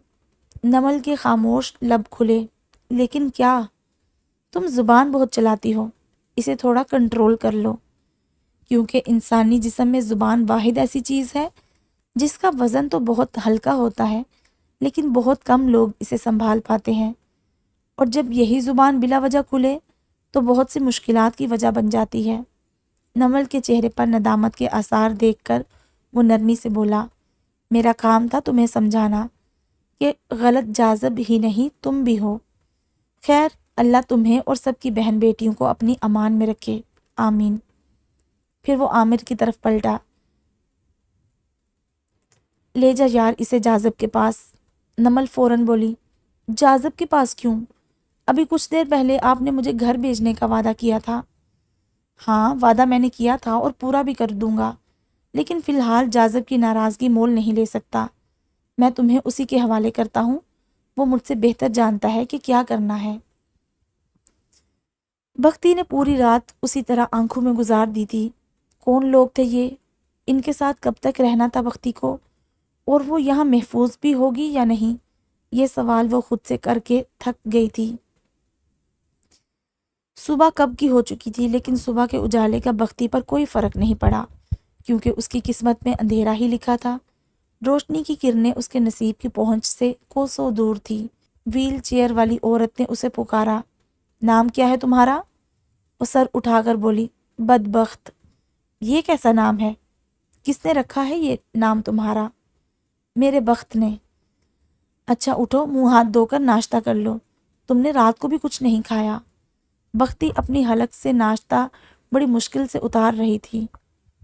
نمل کے خاموش لب کھلے، لیکن کیا؟ تم زبان بہت چلاتی ہو، اسے تھوڑا کنٹرول کر لو، کیونکہ انسانی جسم میں زبان واحد ایسی چیز ہے جس کا وزن تو بہت ہلکا ہوتا ہے، لیکن بہت کم لوگ اسے سنبھال پاتے ہیں، اور جب یہی زبان بلا وجہ کھلے تو بہت سی مشکلات کی وجہ بن جاتی ہے۔ نمل کے چہرے پر ندامت کے آثار دیکھ کر وہ نرمی سے بولا، میرا کام تھا تمہیں سمجھانا کہ غلط جاذب ہی نہیں تم بھی ہو۔ خیر، اللہ تمہیں اور سب کی بہن بیٹیوں کو اپنی امان میں رکھے، آمین۔ پھر وہ عامر کی طرف پلٹا، لے جا یار اسے جاذب کے پاس۔ نمل فوراً بولی، جاذب کے پاس کیوں؟ ابھی کچھ دیر پہلے آپ نے مجھے گھر بھیجنے کا وعدہ کیا تھا۔ ہاں، وعدہ میں نے کیا تھا اور پورا بھی کر دوں گا، لیکن فی الحال جاذب کی ناراضگی مول نہیں لے سکتا۔ میں تمہیں اسی کے حوالے کرتا ہوں، وہ مجھ سے بہتر جانتا ہے کہ کیا کرنا ہے۔ بختی نے پوری رات اسی طرح آنکھوں میں گزار دی تھی۔ کون لوگ تھے یہ؟ ان کے ساتھ کب تک رہنا تھا بختی کو؟ اور وہ یہاں محفوظ بھی ہوگی یا نہیں؟ یہ سوال وہ خود سے کر کے تھک گئی تھی۔ صبح کب کی ہو چکی تھی، لیکن صبح کے اجالے کا بختی پر کوئی فرق نہیں پڑا، کیونکہ اس کی قسمت میں اندھیرا ہی لکھا تھا۔ روشنی کی کرنیں اس کے نصیب کی پہنچ سے کوسوں دور تھی۔ ویل چیئر والی عورت نے اسے پکارا، نام کیا ہے تمہارا؟ وہ سر اٹھا کر بولی، بدبخت۔ یہ کیسا نام ہے؟ کس نے رکھا ہے یہ نام تمہارا؟ میرے بخت نے۔ اچھا اٹھو، منہ ہاتھ دھو کر ناشتہ کر لو، تم نے رات کو بھی کچھ نہیں کھایا۔ بختی اپنی حلق سے ناشتہ بڑی مشکل سے اتار رہی تھی۔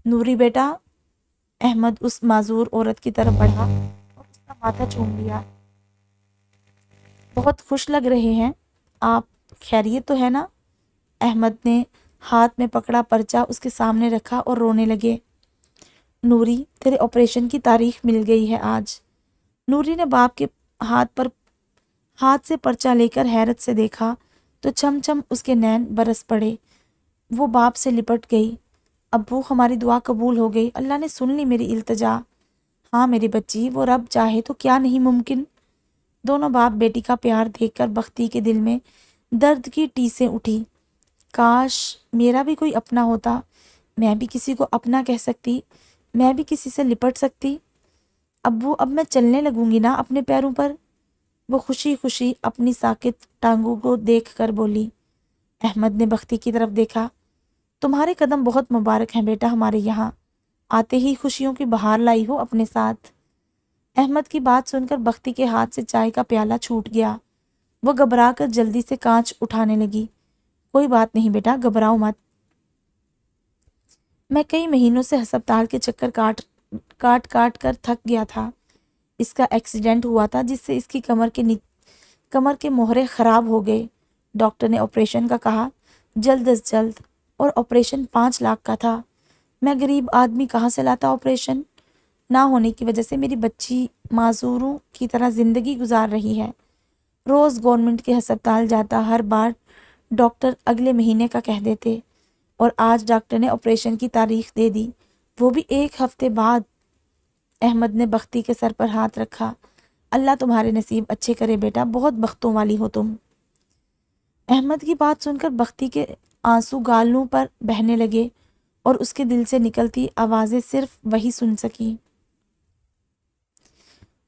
نوری بیٹا، احمد اس معذور عورت کی طرف بڑھا اور اس کا ماتھا چوم لیا۔ بہت خوش لگ رہے ہیں آپ، خیریت تو ہے نا؟ احمد نے ہاتھ میں پکڑا پرچہ اس کے سامنے رکھا اور رونے لگے۔ نوری، تیرے آپریشن کی تاریخ مل گئی ہے آج۔ نوری نے باپ کے ہاتھ سے پرچہ لے کر حیرت سے دیکھا تو چھم چھم اس کے نین برس پڑے۔ وہ باپ سے لپٹ گئی، ابو ہماری دعا قبول ہو گئی، اللہ نے سن لی میری التجا۔ ہاں میری بچی، وہ رب چاہے تو کیا نہیں ممکن۔ دونوں باپ بیٹی کا پیار دیکھ کر بختی کے دل میں درد کی ٹیسیں اٹھی۔ کاش میرا بھی کوئی اپنا ہوتا، میں بھی کسی کو اپنا کہہ سکتی، میں بھی کسی سے لپٹ سکتی۔ ابو اب میں چلنے لگوں گی نا اپنے پیروں پر؟ وہ خوشی خوشی اپنی ساکت ٹانگوں کو دیکھ کر بولی۔ احمد نے بختی کی طرف دیکھا، تمہارے قدم بہت مبارک ہیں بیٹا، ہمارے یہاں آتے ہی خوشیوں کی بہار لائی ہو اپنے ساتھ۔ احمد کی بات سن کر بختی کے ہاتھ سے چائے کا پیالہ چھوٹ گیا۔ وہ گھبرا کر جلدی سے کانچ اٹھانے لگی۔ کوئی بات نہیں بیٹا، گھبراؤ مت، میں کئی مہینوں سے ہسپتال کے چکر کاٹ کر تھک گیا تھا۔ اس کا ایکسیڈنٹ ہوا تھا جس سے اس کی کمر کے موہرے خراب ہو گئے۔ ڈاکٹر نے آپریشن کا کہا، جلد از جلد، اور آپریشن 5 لاکھ کا تھا۔ میں غریب آدمی کہاں سے لاتا آپریشن؟ نہ ہونے کی وجہ سے میری بچی معذوروں کی طرح زندگی گزار رہی ہے۔ روز گورنمنٹ کے ہسپتال جاتا، ہر بار ڈاکٹر اگلے مہینے کا کہہ دیتے، اور آج ڈاکٹر نے آپریشن کی تاریخ دے دی، وہ بھی 1 ہفتے بعد۔ احمد نے بختی کے سر پر ہاتھ رکھا، اللہ تمہارے نصیب اچھے کرے بیٹا، بہت بختوں والی ہو تم۔ احمد کی بات سن کر بختی کے آنسو گالوں پر بہنے لگے اور اس کے دل سے نکلتی آوازیں صرف وہی سن سکی،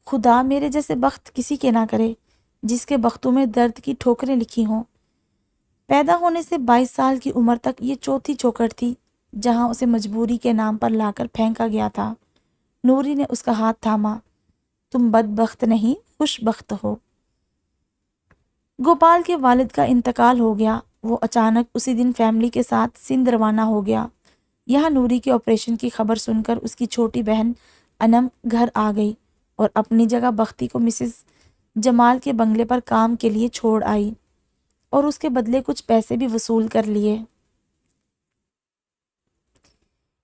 خدا میرے جیسے بخت کسی کے نہ کرے جس کے بختوں میں درد کی ٹھوکریں لکھی ہوں۔ پیدا ہونے سے 22 سال کی عمر تک یہ چوتھی چوکھٹ تھی جہاں اسے مجبوری کے نام پر لا کر پھینکا گیا تھا۔ نوری نے اس کا ہاتھ تھاما، تم بدبخت نہیں، خوش بخت ہو۔ گوپال کے والد کا انتقال ہو گیا، وہ اچانک اسی دن فیملی کے ساتھ سندھ روانہ ہو گیا۔ یہاں نوری کے آپریشن کی خبر سن کر اس کی چھوٹی بہن انم گھر آ گئی اور اپنی جگہ بختی کو مسز جمال کے بنگلے پر کام کے لیے چھوڑ آئی اور اس کے بدلے کچھ پیسے بھی وصول کر لیے۔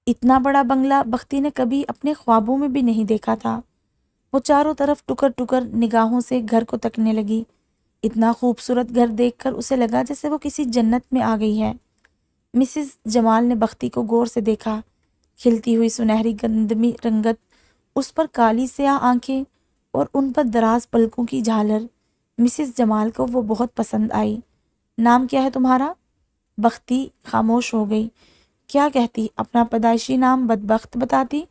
اتنا بڑا بنگلہ بختی نے کبھی اپنے خوابوں میں بھی نہیں دیکھا تھا۔ وہ چاروں طرف ٹکر ٹکر نگاہوں سے گھر کو تکنے لگی۔ اتنا خوبصورت گھر دیکھ کر اسے لگا جیسے وہ کسی جنت میں آ گئی ہے۔ مسز جمال نے بختی کو غور سے دیکھا۔ کھلتی ہوئی سنہری گندمی رنگت، اس پر کالی سیاہ آنکھیں اور ان پر دراز پلکوں کی جھالر۔ مسز جمال کو وہ بہت پسند آئی۔ نام کیا ہے تمہارا؟ بختی خاموش ہو گئی۔ کیا کہتی؟ اپنا پیدائشی نام بدبخت بتاتی؟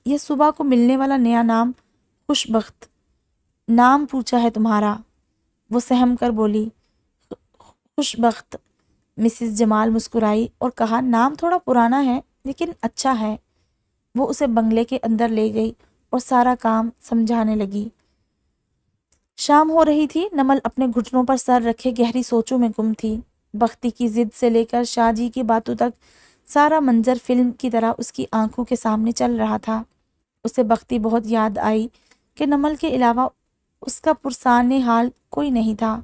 یہ صبح کو ملنے والا نیا نام خوش بخت۔ نام پوچھا ہے تمہارا؟ وہ سہم کر بولی۔ خوش بخت۔ مسز جمال مسکرائی اور کہا، نام تھوڑا پرانا ہے لیکن اچھا ہے۔ وہ اسے بنگلے کے اندر لے گئی اور سارا کام سمجھانے لگی۔ شام ہو رہی تھی۔ نمل اپنے گھٹنوں پر سر رکھے گہری سوچوں میں گم تھی۔ بختی کی ضد سے لے کر شاہ جی کی باتوں تک سارا منظر فلم کی طرح اس کی آنکھوں کے سامنے چل رہا تھا۔ اسے بختی بہت یاد آئی کہ نمل کے علاوہ اس کا پرسان حال کوئی نہیں تھا۔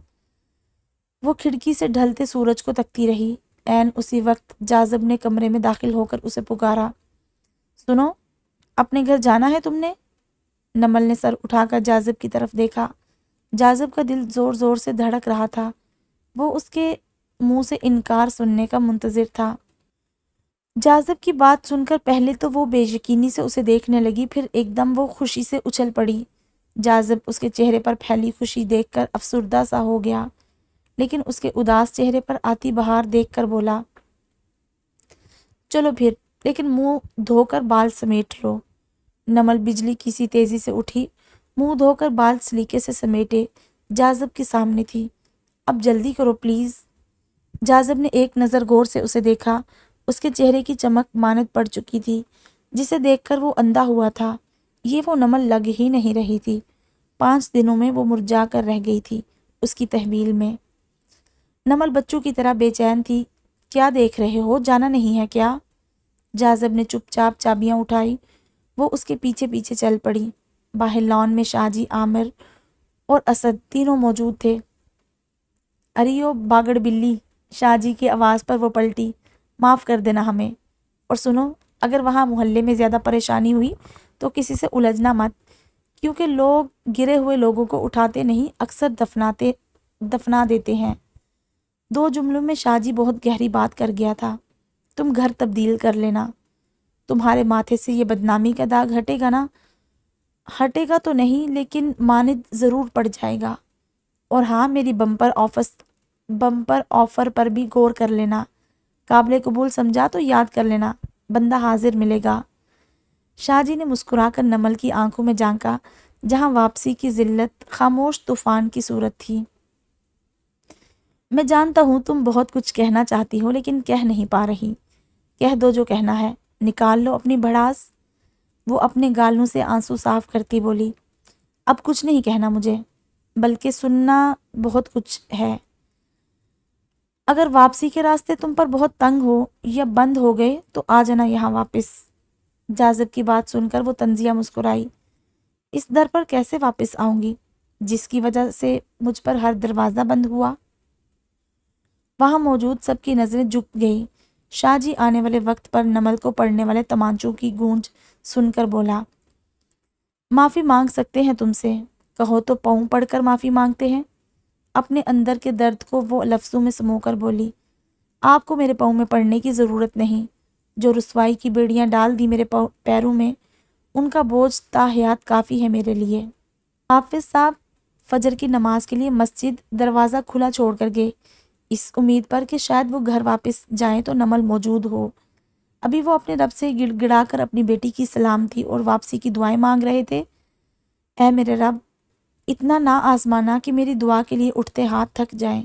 وہ کھڑکی سے ڈھلتے سورج کو تکتی رہی۔ عین اسی وقت جاذب نے کمرے میں داخل ہو کر اسے پکارا۔ سنو، اپنے گھر جانا ہے تم نے؟ نمل نے سر اٹھا کر جاذب کی طرف دیکھا۔ جاذب کا دل زور زور سے دھڑک رہا تھا۔ وہ اس کے منہ سے انکار سننے کا منتظر تھا۔ جاذب کی بات سن کر پہلے تو وہ بے یقینی سے اسے دیکھنے لگی، پھر ایک دم وہ خوشی سے اچھل پڑی۔ جاذب اس کے چہرے پر پھیلی خوشی دیکھ کر افسردہ سا ہو گیا، لیکن اس کے اداس چہرے پر آتی بہار دیکھ کر بولا، چلو پھر، لیکن منہ دھو کر بال سمیٹ لو۔ نمل بجلی کی سی تیزی سے اٹھی، منہ دھو کر بال سلیقے سے سمیٹے جاذب کے سامنے تھی۔ اب جلدی کرو پلیز۔ جاذب نے ایک نظر غور سے اسے دیکھا۔ اس کے چہرے کی چمک ماند پڑ چکی تھی، جسے دیکھ کر وہ اندھا ہوا تھا۔ یہ وہ نمل لگ ہی نہیں رہی تھی۔ 5 دنوں میں وہ مرجھا کر رہ گئی تھی اس کی تحویل میں۔ نمل بچوں کی طرح بے چین تھی۔ کیا دیکھ رہے ہو؟ جانا نہیں ہے کیا؟ جاذب نے چپ چاپ چابیاں اٹھائی۔ وہ اس کے پیچھے پیچھے چل پڑی۔ باہر لان میں شاہ جی، عامر اور اسد تینوں موجود تھے۔ اریو باگڑ بلی، شاہ جی کی آواز پر وہ پلٹی، معاف کر دینا ہمیں۔ اور سنو، اگر وہاں محلے میں زیادہ پریشانی ہوئی تو کسی سے الجھنا مت، کیونکہ لوگ گرے ہوئے لوگوں کو اٹھاتے نہیں، اکثر دفنا دیتے ہیں۔ 2 جملوں میں شاہ جی بہت گہری بات کر گیا تھا۔ تم گھر تبدیل کر لینا، تمہارے ماتھے سے یہ بدنامی کا داغ ہٹے گا نا؟ ہٹے گا تو نہیں، لیکن ماند ضرور پڑ جائے گا۔ اور ہاں، میری بمپر آفر پر بھی غور کر لینا۔ قابل قبول سمجھا تو یاد کر لینا، بندہ حاضر ملے گا۔ شاہ جی نے مسکرا کر نمل کی آنکھوں میں جھانکا، جہاں واپسی کی ذلت خاموش طوفان کی صورت تھی۔ میں جانتا ہوں تم بہت کچھ کہنا چاہتی ہو، لیکن کہہ نہیں پا رہی۔ کہہ دو جو کہنا ہے، نکال لو اپنی بھڑاس۔ وہ اپنے گالوں سے آنسو صاف کرتی بولی، اب کچھ نہیں کہنا مجھے، بلکہ سننا بہت کچھ ہے۔ اگر واپسی کے راستے تم پر بہت تنگ ہو یا بند ہو گئے تو آ جانا یہاں واپس۔ جاذب کی بات سن کر وہ طنزیہ مسکرائی۔ اس در پر کیسے واپس آؤں گی جس کی وجہ سے مجھ پر ہر دروازہ بند ہوا؟ وہاں موجود سب کی نظریں جھک گئی۔ شاہ جی آنے والے وقت پر نمل کو پڑنے والے تمانچوں کی گونج سن کر بولا، معافی مانگ سکتے ہیں تم سے، کہو تو پاؤں پڑھ کر معافی مانگتے ہیں۔ اپنے اندر کے درد کو وہ لفظوں میں سمو کر بولی، آپ کو میرے پاؤں میں پڑنے کی ضرورت نہیں۔ جو رسوائی کی بیڑیاں ڈال دی میرے پیروں میں، ان کا بوجھ تا حیات کافی ہے میرے لیے۔ حافظ صاحب فجر کی نماز کے لیے مسجد دروازہ کھلا چھوڑ کر گئے، اس امید پر کہ شاید وہ گھر واپس جائیں تو نمل موجود ہو۔ ابھی وہ اپنے رب سے گڑ گڑا کر اپنی بیٹی کی سلامتی اور واپسی کی دعائیں مانگ رہے تھے۔ اے میرے رب، اتنا نہ آزمانا کہ میری دعا کے لیے اٹھتے ہاتھ تھک جائیں۔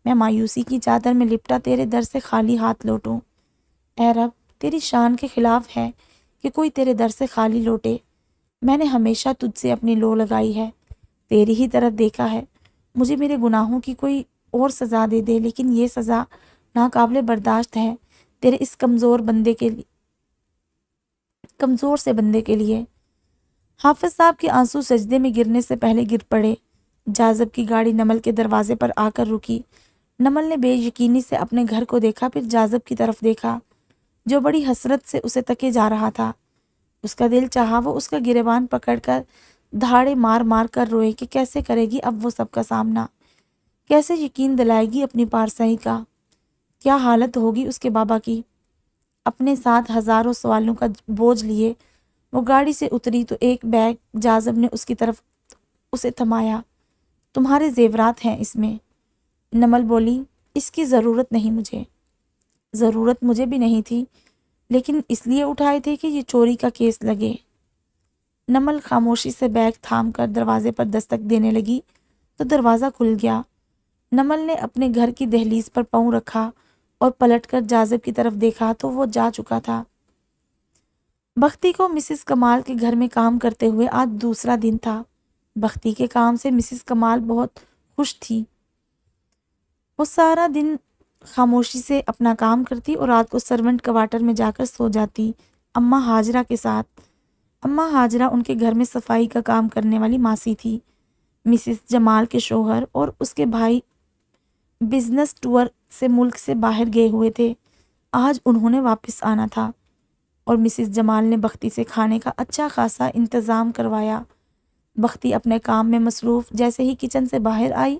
میں مایوسی کی چادر میں لپٹا تیرے در سے خالی ہاتھ لوٹوں۔ اے رب، تیری شان کے خلاف ہے کہ کوئی تیرے در سے خالی لوٹے۔ میں نے ہمیشہ تجھ سے اپنی لو لگائی ہے، تیری ہی طرف دیکھا ہے، مجھے میرے گناہوں کی کوئی اور سزا دے دے، لیکن یہ سزا ناقابل برداشت ہے تیرے اس کمزور سے بندے کے لیے۔ حافظ صاحب کے آنسو سجدے میں گرنے سے پہلے گر پڑے۔ جاذب کی گاڑی نمل کے دروازے پر آ کر رکی۔ نمل نے بے یقینی سے اپنے گھر کو دیکھا، پھر جاذب کی طرف دیکھا جو بڑی حسرت سے اسے تکے جا رہا تھا۔ اس کا دل چاہا وہ اس کا گریبان پکڑ کر دھاڑے مار مار کر روئے کہ کیسے کرے گی اب وہ سب کا سامنا، کیسے یقین دلائے گی اپنی پارسائی کا، کیا حالت ہوگی اس کے بابا کی۔ اپنے ساتھ ہزاروں سوالوں کا بوجھ لیے وہ گاڑی سے اتری تو ایک بیگ جاذب نے اس کی طرف اسے تھمایا۔ تمہارے زیورات ہیں اس میں۔ نمل بولی، اس کی ضرورت نہیں مجھے۔ ضرورت مجھے بھی نہیں تھی، لیکن اس لیے اٹھائے تھے کہ یہ چوری کا کیس لگے۔ نمل خاموشی سے بیگ تھام کر دروازے پر دستک دینے لگی تو دروازہ کھل گیا۔ نمل نے اپنے گھر کی دہلیز پر پاؤں رکھا اور پلٹ کر جاذب کی طرف دیکھا تو وہ جا چکا تھا۔ بختی کو مسز کمال کے گھر میں کام کرتے ہوئے آج دوسرا دن تھا۔ بختی کے کام سے مسز کمال بہت خوش تھی۔ وہ سارا دن خاموشی سے اپنا کام کرتی اور رات کو سرونٹ کوارٹر میں جا کر سو جاتی اماں ہاجرہ کے ساتھ۔ اماں ہاجرہ ان کے گھر میں صفائی کا کام کرنے والی ماسی تھی۔ مسز جمال کے شوہر اور اس کے بھائی بزنس ٹور سے ملک سے باہر گئے ہوئے تھے۔ آج انہوں نے واپس آنا تھا اور مسز جمال نے بختی سے کھانے کا اچھا خاصا انتظام کروایا۔ بختی اپنے کام میں مصروف جیسے ہی کچن سے باہر آئی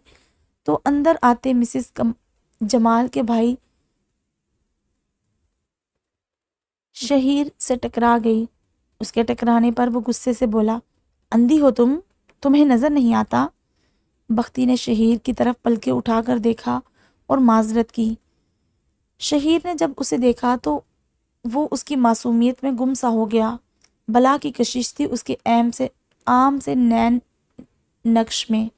تو اندر آتے مسز جمال کے بھائی شہیر سے ٹکرا گئی۔ اس کے ٹکرانے پر وہ غصے سے بولا، اندھی ہو تمہیں نظر نہیں آتا؟ بختی نے شہیر کی طرف پلکیں اٹھا کر دیکھا اور معذرت کی۔ شہیر نے جب اسے دیکھا تو وہ اس کی معصومیت میں گم سا ہو گیا۔ بلا کی کشش تھی اس کے عام سے نین نقش میں۔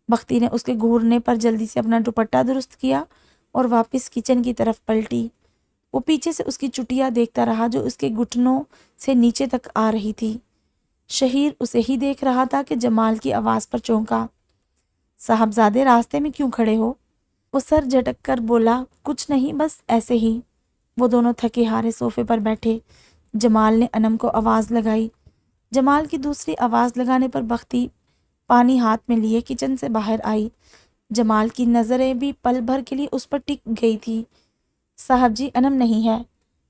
بختی نے اس کے گھورنے پر جلدی سے اپنا دوپٹہ درست کیا اور واپس کچن کی طرف پلٹی۔ وہ پیچھے سے اس کی چٹیا دیکھتا رہا جو اس کے گھٹنوں سے نیچے تک آ رہی تھی۔ شہیر اسے ہی دیکھ رہا تھا کہ جمال کی آواز پر چونکا، صاحبزادے راستے میں کیوں کھڑے ہو؟ وہ سر جھٹک کر بولا، کچھ نہیں، بس ایسے ہی۔ وہ دونوں تھکے ہارے صوفے پر بیٹھے۔ جمال نے انم کو آواز لگائی۔ جمال کی دوسری آواز لگانے پر بختی پانی ہاتھ میں لیے کچن سے باہر آئی۔ جمال کی نظریں بھی پل بھر کے لیے اس پر ٹک گئی تھی۔ صاحب جی، انم نہیں ہے۔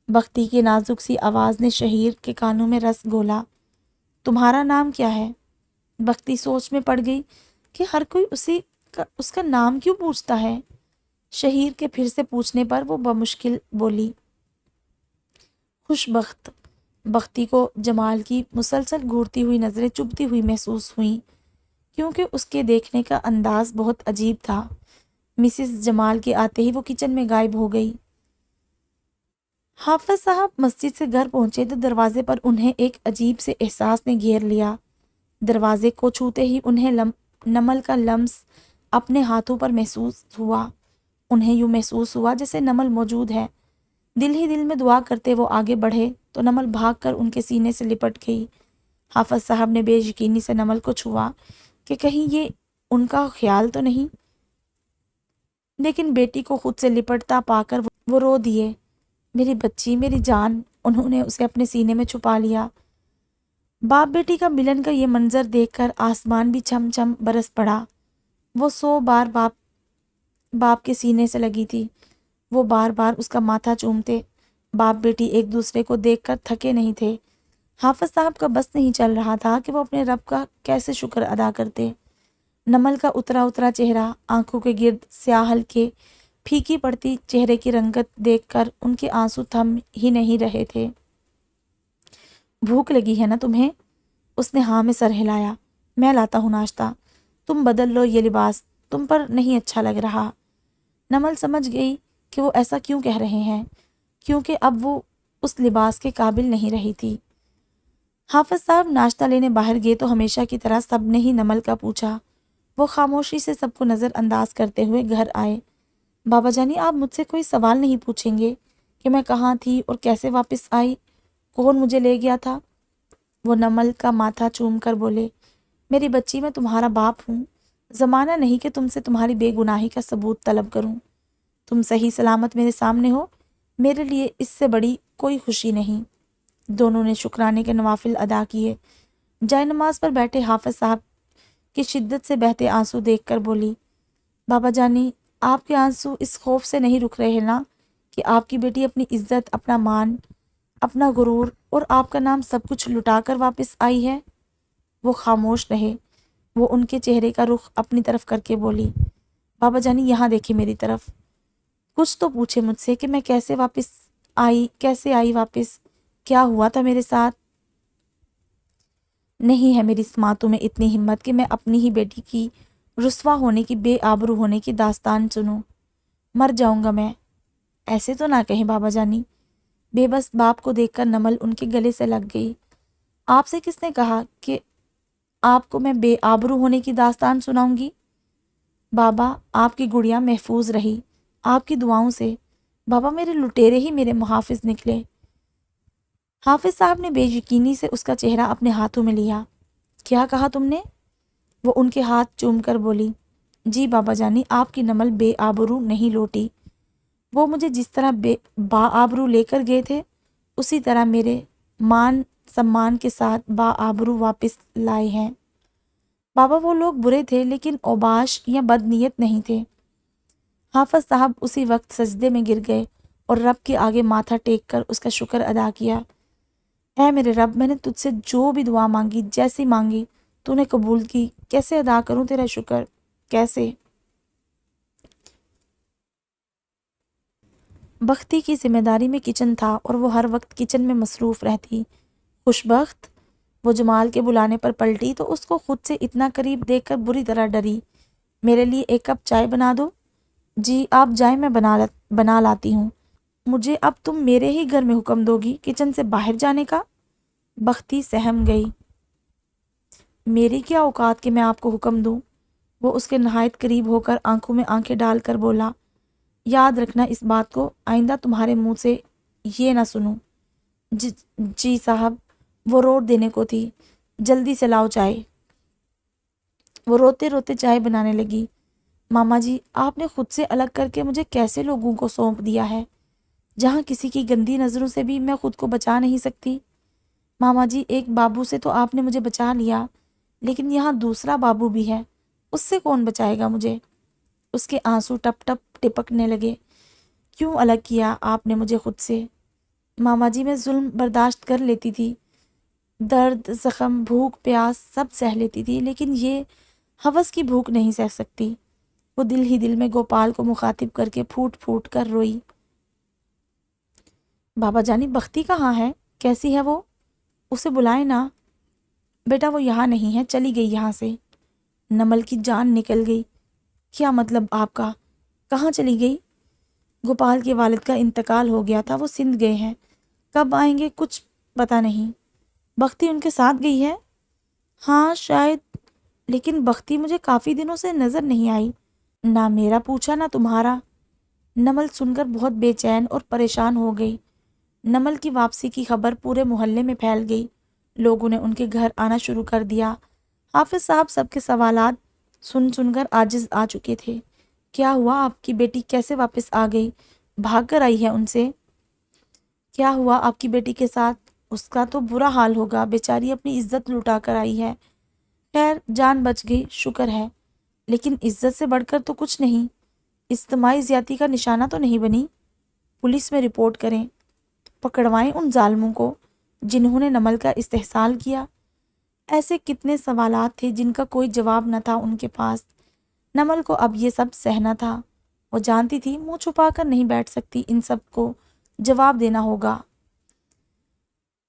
بختی کی نازک سی آواز نے شہیر کے کانوں میں رس گھولا۔ تمہارا نام کیا ہے؟ بختی سوچ میں پڑ گئی کہ ہر کوئی اس کا نام کیوں پوچھتا ہے۔ شہیر کے پھر سے پوچھنے پر وہ بمشکل بولی، خوش بخت۔ بختی کو جمال کی مسلسل گھورتی ہوئی نظریں چبھتی ہوئی محسوس ہوئیں کیونکہ اس کے دیکھنے کا انداز بہت عجیب تھا۔ مسز جمال کے آتے ہی وہ کچن میں غائب ہو گئی۔ حافظ صاحب مسجد سے گھر پہنچے تو دروازے پر انہیں ایک عجیب سے احساس نے گھیر لیا۔ دروازے کو چھوتے ہی انہیں نمل کا لمس اپنے ہاتھوں پر محسوس ہوا۔ انہیں یوں محسوس ہوا جیسے نمل موجود ہے۔ دل ہی دل میں دعا کرتے وہ آگے بڑھے تو نمل بھاگ کر ان کے سینے سے لپٹ گئی۔ حافظ صاحب نے بے یقینی سے نمل کو چھوا کہ کہیں یہ ان کا خیال تو نہیں، لیکن بیٹی کو خود سے لپٹتا پا کر وہ رو دیے، میری بچی، میری جان۔ انہوں نے اسے اپنے سینے میں چھپا لیا۔ باپ بیٹی کا ملن کا یہ منظر دیکھ کر آسمان بھی چھم چھم برس پڑا۔ وہ 100 بار باپ کے سینے سے لگی تھی۔ وہ بار بار اس کا ماتھا چومتے۔ باپ بیٹی ایک دوسرے کو دیکھ کر تھکے نہیں تھے۔ حافظ صاحب کا بس نہیں چل رہا تھا کہ وہ اپنے رب کا کیسے شکر ادا کرتے۔ نمل کا اترا چہرہ، آنکھوں کے گرد سیاہ ہلکے، پھیکی پڑتی چہرے کی رنگت دیکھ کر ان کے آنسو تھم ہی نہیں رہے تھے۔ بھوک لگی ہے نا تمہیں؟ اس نے ہاں میں سر ہلایا۔ میں لاتا ہوں ناشتہ، تم بدل لو یہ لباس، تم پر نہیں اچھا لگ رہا۔ نمل سمجھ گئی کہ وہ ایسا کیوں کہہ رہے ہیں، کیونکہ اب وہ اس لباس کے قابل نہیں رہی تھی۔ حافظ صاحب ناشتہ لینے باہر گئے تو ہمیشہ کی طرح سب نے ہی نمل کا پوچھا۔ وہ خاموشی سے سب کو نظر انداز کرتے ہوئے گھر آئے۔ بابا جانی، آپ مجھ سے کوئی سوال نہیں پوچھیں گے کہ میں کہاں تھی اور کیسے واپس آئی، کون مجھے لے گیا تھا؟ وہ نمل کا ماتھا چوم کر بولے، میری بچی، میں تمہارا باپ ہوں، زمانہ نہیں کہ تم سے تمہاری بے گناہی کا ثبوت طلب کروں۔ تم صحیح سلامت میرے سامنے ہو، میرے لیے اس سے بڑی کوئی خوشی نہیں۔ دونوں نے شکرانے کے نوافل ادا کیے۔ جائے نماز پر بیٹھے حافظ صاحب کی شدت سے بہتے آنسو دیکھ کر بولی، بابا جانی، آپ کے آنسو اس خوف سے نہیں رک رہے نا کہ آپ کی بیٹی اپنی عزت، اپنا مان، اپنا غرور اور آپ کا نام سب کچھ لٹا کر واپس آئی ہے؟ وہ خاموش رہے۔ وہ ان کے چہرے کا رخ اپنی طرف کر کے بولی، بابا جانی یہاں دیکھیں میری طرف، کچھ تو پوچھے مجھ سے کہ میں کیسے آئی واپس، کیا ہوا تھا میرے ساتھ؟ نہیں ہے میری سماعتوں میں اتنی ہمت کہ میں اپنی ہی بیٹی کی رسوا ہونے کی، بے آبرو ہونے کی داستان سنوں۔ مر جاؤں گا میں۔ ایسے تو نہ کہیں بابا جانی۔ بے بس باپ کو دیکھ کر نمل ان کے گلے سے لگ گئی۔ آپ سے کس نے کہا کہ آپ کو میں بے آبرو ہونے کی داستان سناؤں گی؟ بابا، آپ کی گڑیا محفوظ رہی آپ کی دعاؤں سے۔ بابا، میرے لٹیرے ہی میرے محافظ نکلے۔ حافظ صاحب نے بے یقینی سے اس کا چہرہ اپنے ہاتھوں میں لیا۔ کیا کہا تم نے؟ وہ ان کے ہاتھ چوم کر بولی، جی بابا جانی، آپ کی نمل بے آبرو نہیں لوٹی۔ وہ مجھے جس طرح با آبرو لے کر گئے تھے، اسی طرح میرے مان سمان کے ساتھ با آبرو واپس لائے ہیں۔ بابا، وہ لوگ برے تھے لیکن اوباش یا بد نیت نہیں تھے۔ حافظ صاحب اسی وقت سجدے میں گر گئے اور رب کے آگے ماتھا ٹیک کر اس کا شکر ادا کیا۔ اے میرے رب، میں نے تجھ سے جو بھی دعا مانگی، جیسی مانگی، تو نے قبول کی۔ کیسے ادا کروں تیرا شکر؟ کیسے؟ بختی کی ذمہ داری میں کچن تھا اور وہ ہر وقت کچن میں مصروف رہتی۔ خوش بخت، وہ جمال کے بلانے پر پلٹی تو اس کو خود سے اتنا قریب دیکھ کر بری طرح ڈری۔ میرے لیے ایک کپ چائے بنا دو؟ جی آپ جائیں، میں بنا لاتی ہوں۔ مجھے اب تم میرے ہی گھر میں حکم دو گی کچن سے باہر جانے کا؟ بختی سہم گئی۔ میری کیا اوقات کہ میں آپ کو حکم دوں؟ وہ اس کے نہایت قریب ہو کر آنکھوں میں آنکھیں ڈال کر بولا، یاد رکھنا اس بات کو، آئندہ تمہارے منہ سے یہ نہ سنوں۔ جی صاحب۔ وہ روٹ دینے کو تھی، جلدی سے لاؤ چائے۔ وہ روتے روتے چائے بنانے لگی۔ ماما جی، آپ نے خود سے الگ کر کے مجھے کیسے لوگوں کو سونپ دیا ہے، جہاں کسی کی گندی نظروں سے بھی میں خود کو بچا نہیں سکتی۔ ماما جی، ایک بابو سے تو آپ نے مجھے بچا لیا، لیکن یہاں دوسرا بابو بھی ہے، اس سے کون بچائے گا مجھے؟ اس کے آنسو ٹپ ٹپ ٹپکنے لگے۔ کیوں الگ کیا آپ نے مجھے خود سے؟ ماما جی، میں ظلم برداشت کر لیتی تھی، درد، زخم، بھوک، پیاس سب سہ لیتی تھی، لیکن یہ ہوس کی بھوک نہیں سہ سکتی۔ وہ دل ہی دل میں گوپال کو مخاطب کر کے پھوٹ پھوٹ کر روئی۔ بابا جانی، بختی کہاں ہے؟ کیسی ہے وہ؟ اسے بلائیں نا۔ بیٹا وہ یہاں نہیں ہے، چلی گئی یہاں سے۔ نمل کی جان نکل گئی۔ کیا مطلب آپ کا؟ کہاں چلی گئی؟ گوپال کے والد کا انتقال ہو گیا تھا، وہ سندھ گئے ہیں، کب آئیں گے کچھ پتہ نہیں۔ بختی ان کے ساتھ گئی ہے؟ ہاں شاید، لیکن بختی مجھے کافی دنوں سے نظر نہیں آئی، نہ میرا پوچھا نہ تمہارا۔ نمل سن کر بہت بے چین اور پریشان ہو گئی۔ نمل کی واپسی کی خبر پورے محلے میں پھیل گئی، لوگوں نے ان کے گھر آنا شروع کر دیا۔ حافظ صاحب سب کے سوالات سن سن کر عاجز آ چکے تھے۔ کیا ہوا؟ آپ کی بیٹی کیسے واپس آ گئی؟ بھاگ کر آئی ہے ان سے؟ کیا ہوا آپ کی بیٹی کے ساتھ؟ اس کا تو برا حال ہوگا، بیچاری اپنی عزت لٹا کر آئی ہے۔ خیر جان بچ گئی، شکر ہے، لیکن عزت سے بڑھ کر تو کچھ نہیں۔ اجتماعی زیادتی کا نشانہ تو نہیں بنی؟ پولیس میں رپورٹ کریں، پکڑوائیں ان ظالموں کو جنہوں نے نمل کا استحصال کیا۔ ایسے کتنے سوالات تھے جن کا کوئی جواب نہ تھا ان کے پاس۔ نمل کو اب یہ سب سہنا تھا۔ وہ جانتی تھی منہ چھپا کر نہیں بیٹھ سکتی، ان سب کو جواب دینا ہوگا۔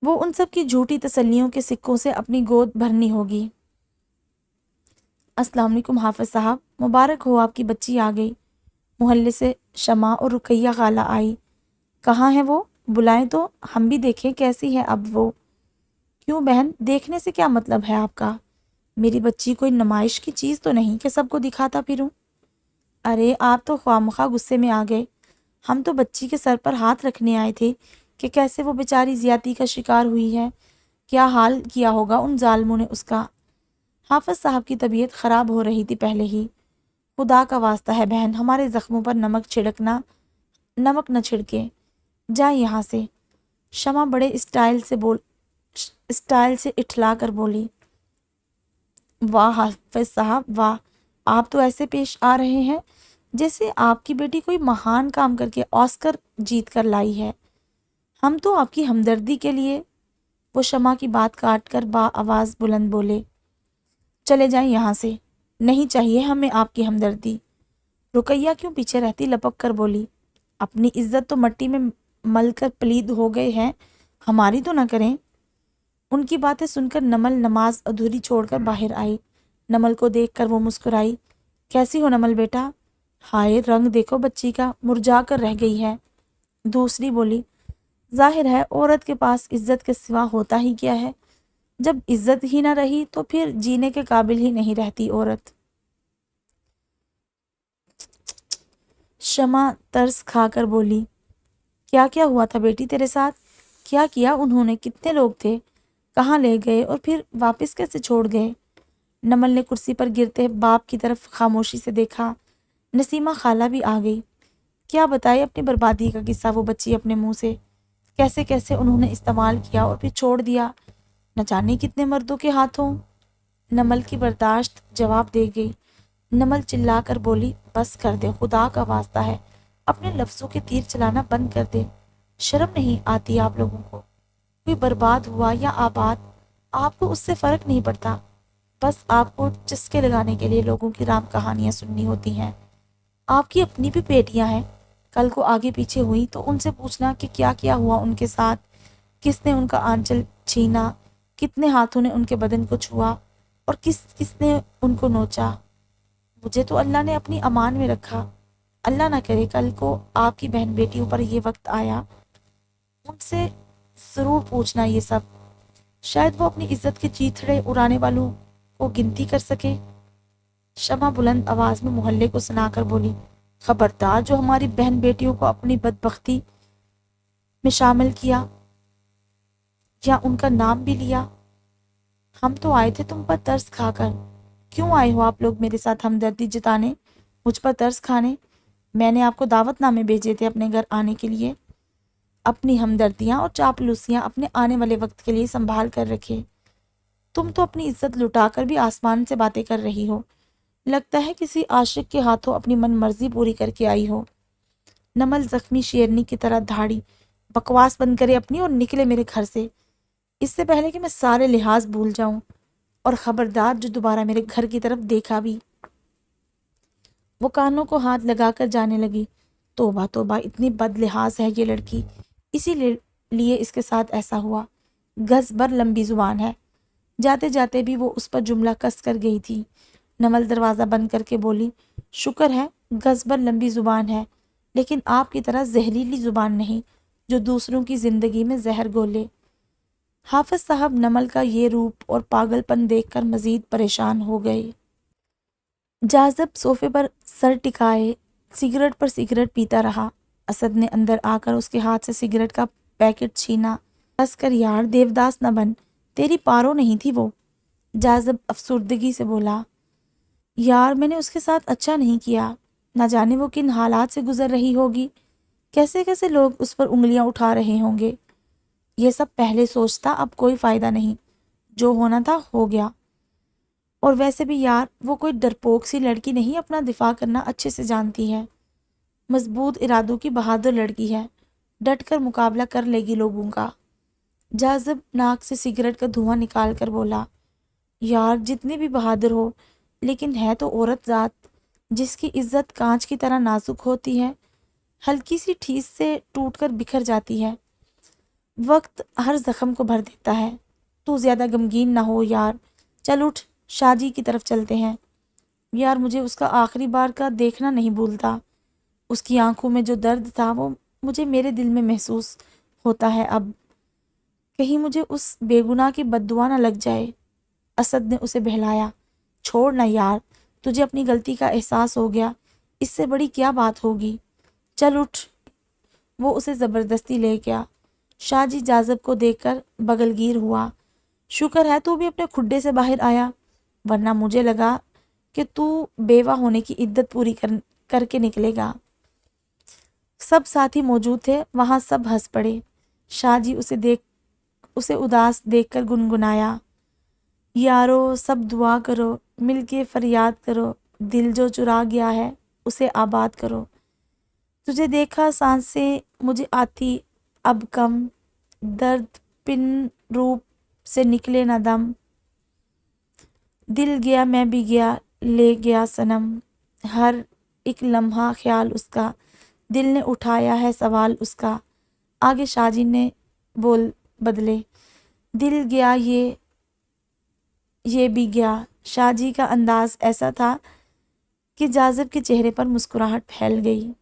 وہ ان سب کی جھوٹی تسلیوں کے سکوں سے اپنی گود بھرنی ہوگی۔ السلام علیکم حافظ صاحب، مبارک ہو، آپ کی بچی آ گئی۔ محلے سے شمع اور رقیہ خالہ آئی۔ کہاں ہے وہ؟ بلائیں تو ہم بھی دیکھیں کیسی ہے اب وہ۔ کیوں بہن، دیکھنے سے کیا مطلب ہے آپ کا؟ میری بچی کوئی نمائش کی چیز تو نہیں کہ سب کو دکھاتا پھروں۔ ارے آپ تو خواہ غصے میں آ گئے، ہم تو بچی کے سر پر ہاتھ رکھنے آئے تھے کہ کیسے وہ بیچاری زیادتی کا شکار ہوئی ہے، کیا حال کیا ہوگا ان ظالموں نے اس کا۔ حافظ صاحب کی طبیعت خراب ہو رہی تھی پہلے ہی۔ خدا کا واسطہ ہے بہن، ہمارے زخموں پر نمک نہ چھڑکے، جا یہاں سے۔ شمع بڑے اسٹائل سے اٹھلا کر بولی، واہ حافظ صاحب واہ، آپ تو ایسے پیش آ رہے ہیں جیسے آپ کی بیٹی کوئی مہان کام کر کے آسکر جیت کر لائی ہے۔ ہم تو آپ کی ہمدردی کے لیے۔ وہ شمع کی بات کاٹ کر آواز بلند بولے، چلے جائیں یہاں سے، نہیں چاہیے ہمیں آپ کی ہمدردی۔ رقیہ کیوں پیچھے رہتی، لپک کر بولی، اپنی عزت تو مٹی میں مل کر پلید ہو گئے ہیں، ہماری تو نہ کریں۔ ان کی باتیں سن کر نمل نماز ادھوری چھوڑ کر باہر آئی۔ نمل کو دیکھ کر وہ مسکرائی، کیسی ہو نمل بیٹا؟ ہائے رنگ دیکھو بچی کا، مرجھا کر رہ گئی ہے۔ دوسری بولی، ظاہر ہے عورت کے پاس عزت کے سوا ہوتا ہی کیا ہے، جب عزت ہی نہ رہی تو پھر جینے کے قابل ہی نہیں رہتی عورت۔ شمع ترس کھا کر بولی، کیا کیا ہوا تھا بیٹی تیرے ساتھ؟ کیا کیا انہوں نے؟ کتنے لوگ تھے؟ کہاں لے گئے اور پھر واپس کیسے چھوڑ گئے؟ نمل نے کرسی پر گرتے باپ کی طرف خاموشی سے دیکھا۔ نسیمہ خالہ بھی آ گئی۔ کیا بتائے اپنی بربادی کا قصہ وہ بچی اپنے منہ سے، کیسے کیسے انہوں نے استعمال کیا اور پھر چھوڑ دیا، نہ جانے کتنے مردوں کے ہاتھوں۔ نمل کی برداشت جواب دے گئی۔ نمل چلا کر بولی، بس کر دے، خدا کا واسطہ ہے، اپنے لفظوں کے تیر چلانا بند کر دے۔ شرم نہیں آتی آپ لوگوں کو؟ کوئی برباد ہوا یا آباد، آپ کو اس سے فرق نہیں پڑتا، بس آپ کو چسکے لگانے کے لیے لوگوں کی رام کہانیاں سننی ہوتی ہیں۔ آپ کی اپنی بھی بیٹیاں ہیں، کل کو آگے پیچھے ہوئی تو ان سے پوچھنا کہ کیا کیا ہوا ان کے ساتھ، کس نے ان کا آنچل چھینا، کتنے ہاتھوں نے ان کے بدن کو چھوا اور کس کس نے ان کو نوچا۔ مجھے تو اللہ نے اپنی امان میں رکھا، اللہ نہ کرے کل کو آپ کی بہن بیٹیوں پر یہ وقت آیا، ان سے ضرور پوچھنا یہ سب، شاید وہ اپنی عزت کے چیتھڑے اڑانے والوں کو گنتی کر سکے۔ شمع بلند آواز میں محلے کو سنا کر بولی، خبردار جو ہماری بہن بیٹیوں کو اپنی بدبختی میں شامل کیا یا ان کا نام بھی لیا۔ ہم تو آئے تھے تم پر ترس کھا کر۔ کیوں آئے ہو آپ لوگ میرے ساتھ ہمدردی جتانے، مجھ پر ترس کھانے؟ میں نے آپ کو دعوت نامے بھیجے تھے اپنے گھر آنے کے لیے، اپنی ہمدردیاں اور چاپلوسیاں اپنے آنے والے وقت کے لیے سنبھال کر رکھے۔ تم تو اپنی عزت لٹا کر بھی آسمان سے باتیں کر رہی ہو، لگتا ہے کسی عاشق کے ہاتھوں اپنی من مرضی پوری کر کے آئی ہو۔ نمل زخمی شیرنی کی طرح دھاڑی، بکواس بند کرے اپنی اور نکلے میرے گھر سے، اس سے پہلے کہ میں سارے لحاظ بھول جاؤں، اور خبردار جو دوبارہ میرے گھر کی طرف دیکھا بھی۔ وہ کانوں کو ہاتھ لگا کر جانے لگی، توبہ توبہ، اتنی بد لحاظ ہے یہ لڑکی، اسی لیے اس کے ساتھ ایسا ہوا، گز بر لمبی زبان ہے۔ جاتے جاتے بھی وہ اس پر جملہ کس کر گئی تھی۔ نمل دروازہ بند کر کے بولی، شکر ہے گز بر لمبی زبان ہے، لیکن آپ کی طرح زہریلی زبان نہیں جو دوسروں کی زندگی میں زہر گھولے۔ حافظ صاحب نمل کا یہ روپ اور پاگل پن دیکھ کر مزید پریشان ہو گئے۔ جاذب صوفے پر سر ٹکائے سگریٹ پر سگریٹ پیتا رہا۔ اسد نے اندر آ کر اس کے ہاتھ سے سگریٹ کا پیکٹ چھینا۔ بس کر یار، دیوداس نہ بن، تیری پارو نہیں تھی وہ۔ جاذب افسردگی سے بولا، یار میں نے اس کے ساتھ اچھا نہیں کیا، نہ جانے وہ کن حالات سے گزر رہی ہوگی، کیسے کیسے لوگ اس پر انگلیاں اٹھا رہے ہوں گے۔ یہ سب پہلے سوچتا، اب کوئی فائدہ نہیں، جو ہونا تھا ہو گیا۔ اور ویسے بھی یار وہ کوئی ڈرپوک سی لڑکی نہیں، اپنا دفاع کرنا اچھے سے جانتی ہے، مضبوط ارادوں کی بہادر لڑکی ہے، ڈٹ کر مقابلہ کر لے گی لوگوں کا۔ جاذب ناک سے سگریٹ کا دھواں نکال کر بولا، یار جتنی بھی بہادر ہو لیکن ہے تو عورت ذات، جس کی عزت کانچ کی طرح نازک ہوتی ہے، ہلکی سی ٹھیس سے ٹوٹ کر بکھر جاتی ہے، وقت ہر زخم کو بھر دیتا ہے۔ تو زیادہ غمگین نہ ہو یار، چل اٹھ، شاہ جی کی طرف چلتے ہیں۔ یار مجھے اس کا آخری بار کا دیکھنا نہیں بھولتا، اس کی آنکھوں میں جو درد تھا وہ مجھے میرے دل میں محسوس ہوتا ہے اب، کہیں مجھے اس بے گناہ کی بد دعا نہ لگ جائے۔ اسد نے اسے بہلایا، چھوڑ نہ یار، تجھے اپنی غلطی کا احساس ہو گیا، اس سے بڑی کیا بات ہوگی، چل اٹھ۔ وہ اسے زبردستی لے گیا۔ شاہ جی جاذب کو دیکھ کر بغل گیر ہوا، شکر ہے تو بھی اپنے کھڈے سے باہر آیا، ورنہ مجھے لگا کہ تو بیوہ ہونے کی عدت پوری کر کے نکلے گا۔ سب ساتھی موجود تھے، وہاں سب ہنس پڑے۔ شاہ جی اسے اداس دیکھ کر گنگنایا، یارو سب دعا کرو، مل کے فریاد کرو، دل جو چرا گیا ہے اسے آباد کرو۔ تجھے دیکھا سانسیں مجھے آتی اب کم، درد پن روپ سے نکلے نہ دم، دل گیا میں بھی گیا لے گیا صنم، ہر ایک لمحہ خیال اس کا، دل نے اٹھایا ہے سوال اس کا۔ آگے شاہ جی نے بول بدلے، دل گیا یہ بھی گیا۔ شاہ جی کا انداز ایسا تھا کہ جاذب کے چہرے پر مسکراہٹ پھیل گئی۔